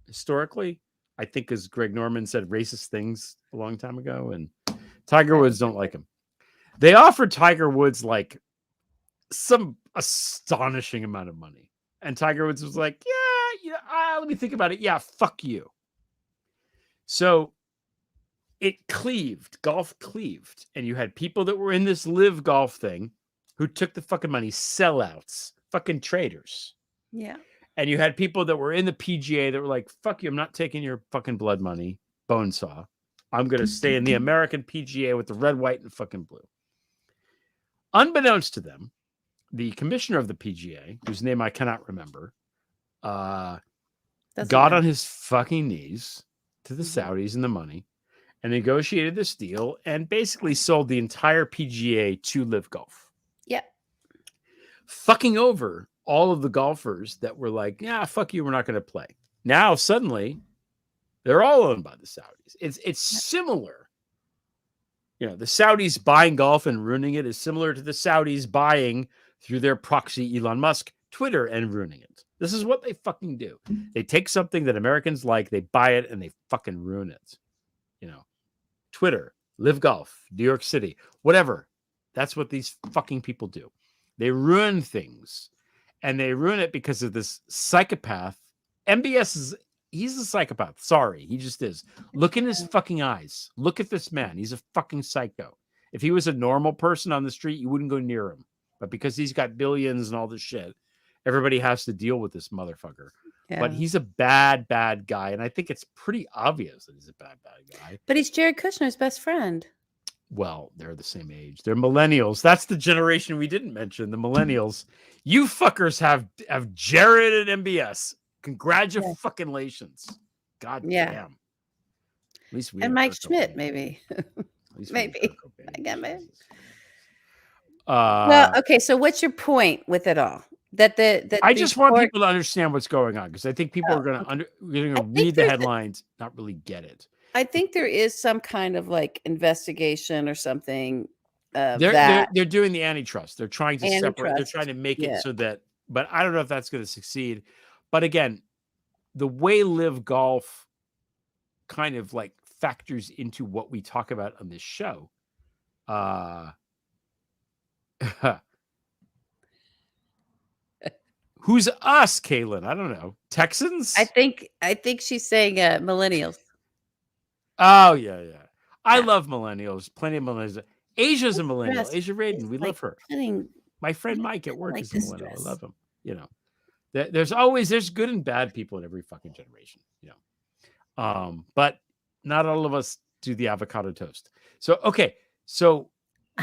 historically. I think, as Greg Norman said, racist things a long time ago, and Tiger Woods don't like him. They offered Tiger Woods like some astonishing amount of money, and Tiger Woods was like, let me think about it. Yeah, fuck you. So it cleaved, golf cleaved, and you had people that were in this LIV Golf thing who took the fucking money, sellouts, fucking traitors. Yeah. And you had people that were in the PGA that were like, fuck you, I'm not taking your fucking blood money, bone saw. I'm going to stay in the American PGA with the red, white, and fucking blue. Unbeknownst to them, the commissioner of the PGA, whose name I cannot remember, got on his fucking knees to the Saudis and the money and negotiated this deal and basically sold the entire PGA to LIV Golf. Yeah. Fucking over all of the golfers that were like, yeah, fuck you, we're not going to play. Now, suddenly, they're all owned by the Saudis. It's similar. The Saudis buying golf and ruining it is similar to the Saudis buying, through their proxy Elon Musk, Twitter and ruining it. This is what they fucking do. They take something that Americans like, they buy it, and they fucking ruin it. Twitter, LIV Golf, New York City, whatever. That's what these fucking people do. They ruin things. And they ruin it because of this psychopath. He's a psychopath. Sorry, he just is. Look in his fucking eyes. Look at this man. He's a fucking psycho. If he was a normal person on the street, you wouldn't go near him. But because he's got billions and all this shit, everybody has to deal with this motherfucker. Yeah. But he's a bad, bad guy. And I think it's pretty obvious that he's a bad, bad guy. But he's Jared Kushner's best friend. Well, they're the same age. They're millennials. That's the generation we didn't mention, the millennials. You fuckers have Jared and MBS. Congratulations. God damn. At least we and Mike Schmidt, maybe. Maybe. Again, well, okay, so what's your point with it all? I just want people to understand what's going on, because I think people are going to read the headlines, not really get it. I think there is some kind of like investigation or something. They're doing the antitrust. They're trying to separate. They're trying to make it so that, but I don't know if that's going to succeed. But again, the way LIV Golf kind of like factors into what we talk about on this show. Who's us, Caitlin? I don't know. Texans? I think she's saying millennials. Oh, yeah. I love millennials. Plenty of millennials. Asia's a millennial. Asia Radin. We love her. My friend Mike at work is a millennial. I love him. There's good and bad people in every fucking generation. But not all of us do the avocado toast. So, okay. So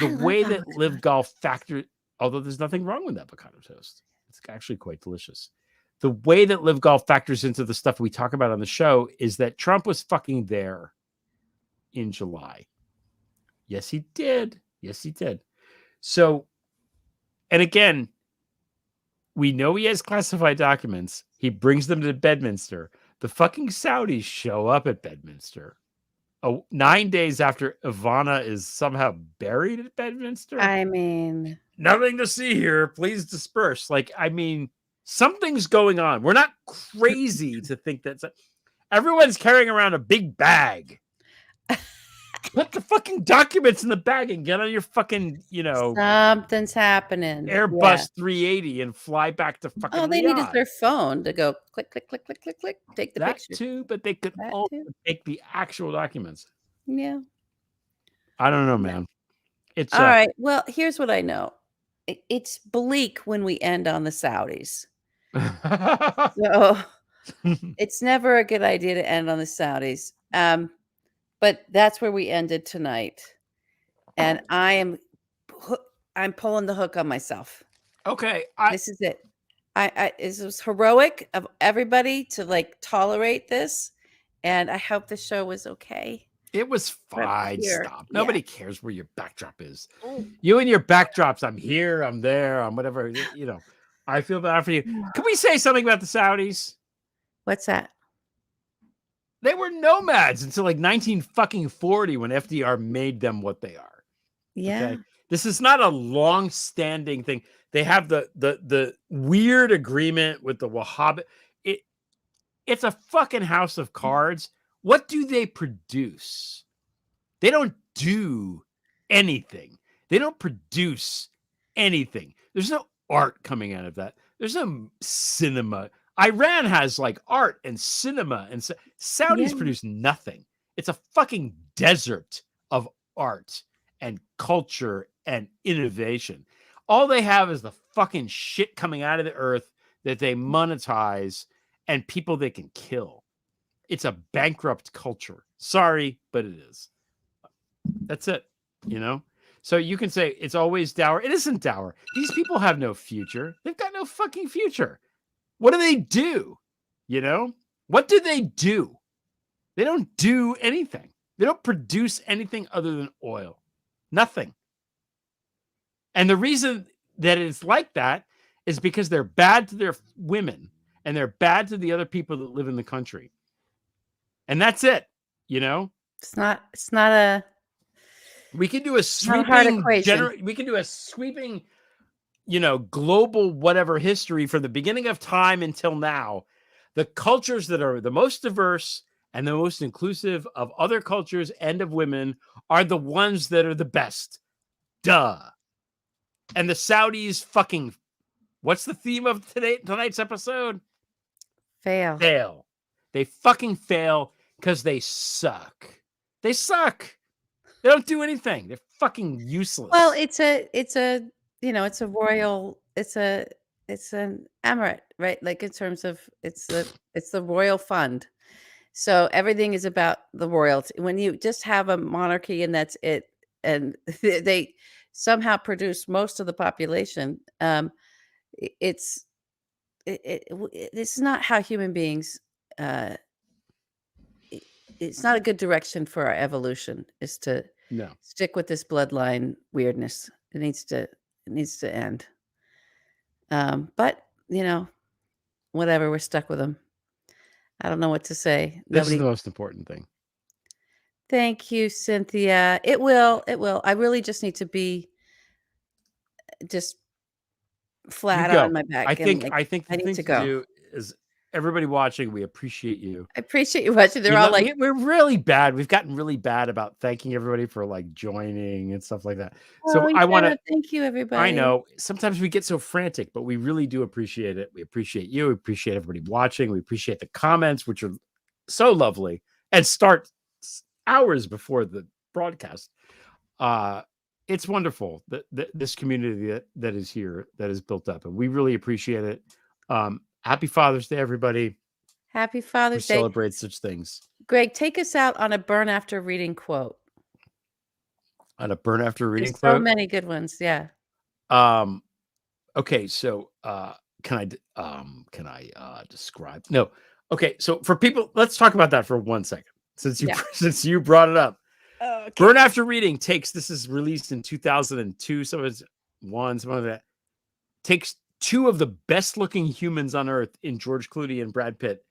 the way that LIV Golf factor, although there's nothing wrong with avocado toast, it's actually quite delicious. The way that LIV Golf factors into the stuff we talk about on the show is that Trump was fucking there in July. Yes, he did. So, and again, we know he has classified documents. He brings them to Bedminster. The fucking Saudis show up at Bedminster 9 days after Ivana is somehow buried at Bedminster. I mean, nothing to see here. Please disperse. Something's going on. We're not crazy to think that everyone's carrying around a big bag. Put the fucking documents in the bag and get on your fucking, Something's happening. Airbus 380 and fly back to fucking All they need is Riyadh. their phone to go click, click, click, click, click, click, take the That picture. too, but they could also take the actual documents. Yeah. I don't know, man. It's all right. Well, here's what I know. It's bleak when we end on the Saudis. So it's never a good idea to end on the Saudis. But that's where we ended tonight. And I'm pulling the hook on myself. Okay. This is it. It was heroic of everybody to like tolerate this. And I hope the show was okay. It was fine. Stop. Yeah. Nobody cares where your backdrop is. You and your backdrops. I'm here. I'm there. I'm whatever. I feel bad for you. Can we say something about the Saudis? What's that? They were nomads until like 1940 when FDR made them what they are. Yeah. Okay? This is not a long-standing thing. They have the weird agreement with the Wahhabi. It's a fucking house of cards. What do they produce? They don't do anything. They don't produce anything. There's no art coming out of that. There's no cinema. Iran has like art and cinema, and Saudis produce nothing. It's a fucking desert of art and culture and innovation. All they have is the fucking shit coming out of the earth that they monetize and people they can kill. It's a bankrupt culture. Sorry, but it is. That's it. So you can say it's always dour. It isn't dour. These people have no future. They've got no fucking future. What do they do? What do they do? They don't do anything. They don't produce anything other than oil. Nothing. And the reason that it's like that is because they're bad to their women and they're bad to the other people that live in the country. And that's it. It's not a. We can do a sweeping hard equation. We can do a sweeping, global whatever history from the beginning of time until now. The cultures that are the most diverse and the most inclusive of other cultures and of women are the ones that are the best. Duh. And the Saudis fucking, what's the theme of tonight's episode? Fail. They fucking fail because they suck. They suck. They don't do anything. They're fucking useless. Well, it's an emirate, right? Like in terms of it's the royal fund. So everything is about the royalty. When you just have a monarchy and that's it, and they somehow produce most of the population, it's not how human beings. It's not a good direction for our evolution. Is to stick with this bloodline weirdness. It needs to end. But whatever. We're stuck with them. I don't know what to say. This is the most important thing. Thank you, Cynthia. It will. I really just need to be just flat on my back. I think the thing to to do is everybody watching, we appreciate you. I appreciate you watching. They're all like, we're really bad. We've gotten really bad about thanking everybody for like joining and stuff like that. So I want to thank you, everybody. I know sometimes we get so frantic, but we really do appreciate it. We appreciate you. We appreciate everybody watching. We appreciate the comments, which are so lovely and start hours before the broadcast. It's wonderful that this community that is here, that is built up, and we really appreciate it. Happy Father's Day, everybody. Happy Father's Day. Celebrate such things. Greg, take us out on a burn after reading quote. On a burn after reading There's quote? so many good ones. Yeah. Okay. So, can I describe? No. Okay. So for people, let's talk about that for 1 second. Since you brought it up. Okay. Burn After Reading this is released in 2002. Some of it's some of that takes two of the best looking humans on earth in George Clooney and Brad Pitt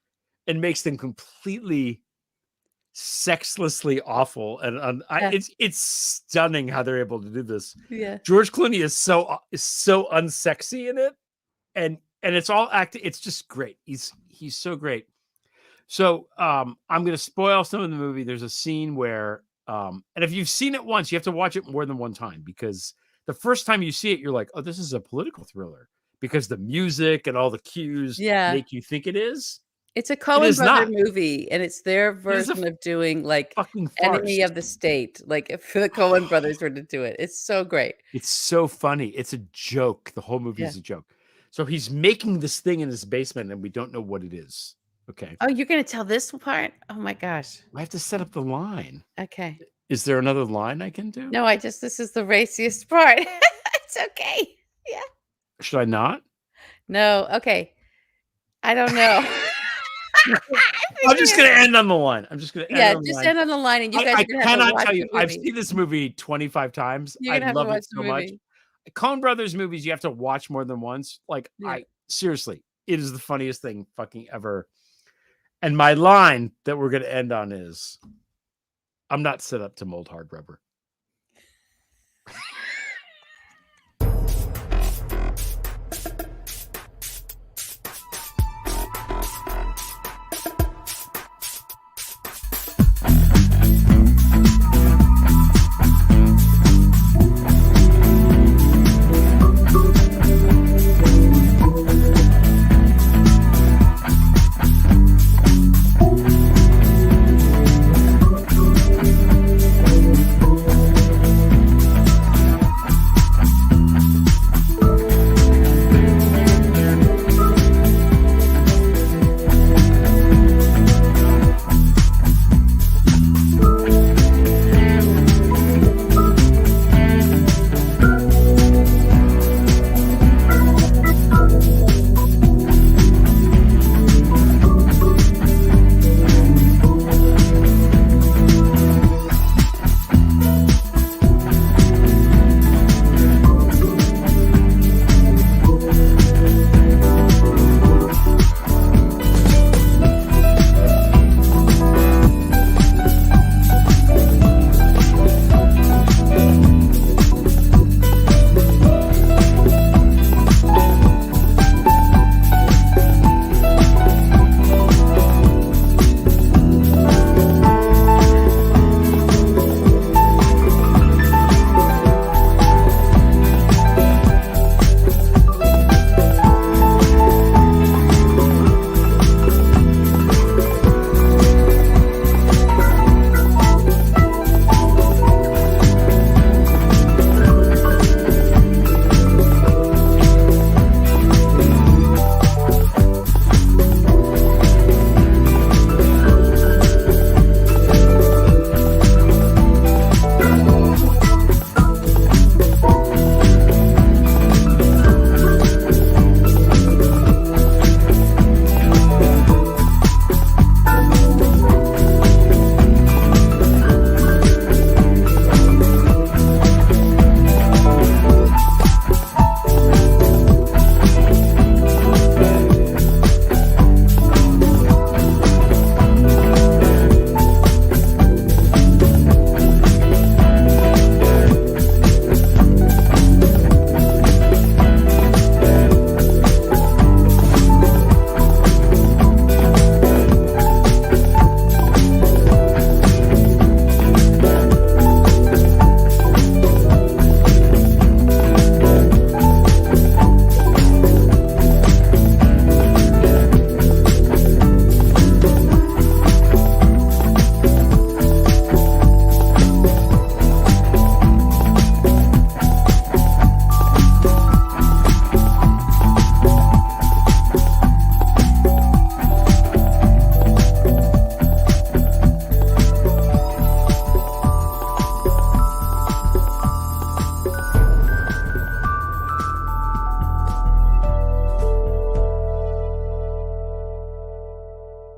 and makes them completely sexlessly awful. And it's stunning how they're able to do this. Yeah. George Clooney is so unsexy in it. And it's all acting. It's just great. He's so great. So I'm going to spoil some of the movie. There's a scene where And if you've seen it once, you have to watch it more than one time, because the first time you see it, you're like, oh, this is a political thriller, because the music and all the cues make you think it is. It's a Coen brother not. movie, and it's their version of doing like fucking farce. Enemy of the State. Like if the Coen brothers were to do it, it's so great. It's so funny. It's a joke. The whole movie is a joke. So he's making this thing in his basement, and we don't know what it is. Okay. Oh, you're gonna tell this part? Oh my gosh. I have to set up the line. Okay. Is there another line I can do? No, this is the raciest part. It's okay. Yeah. Should I not? No. Okay. I don't know. I'm just going to end on the line. I'm just going to end on the line. End on the line, and you guys. I cannot tell you. I've seen this movie 25 times. I love it so much. Coen Brothers movies, you have to watch more than once. Like, seriously, it is the funniest thing fucking ever. And my line that we're going to end on is, I'm not set up to mold hard rubber.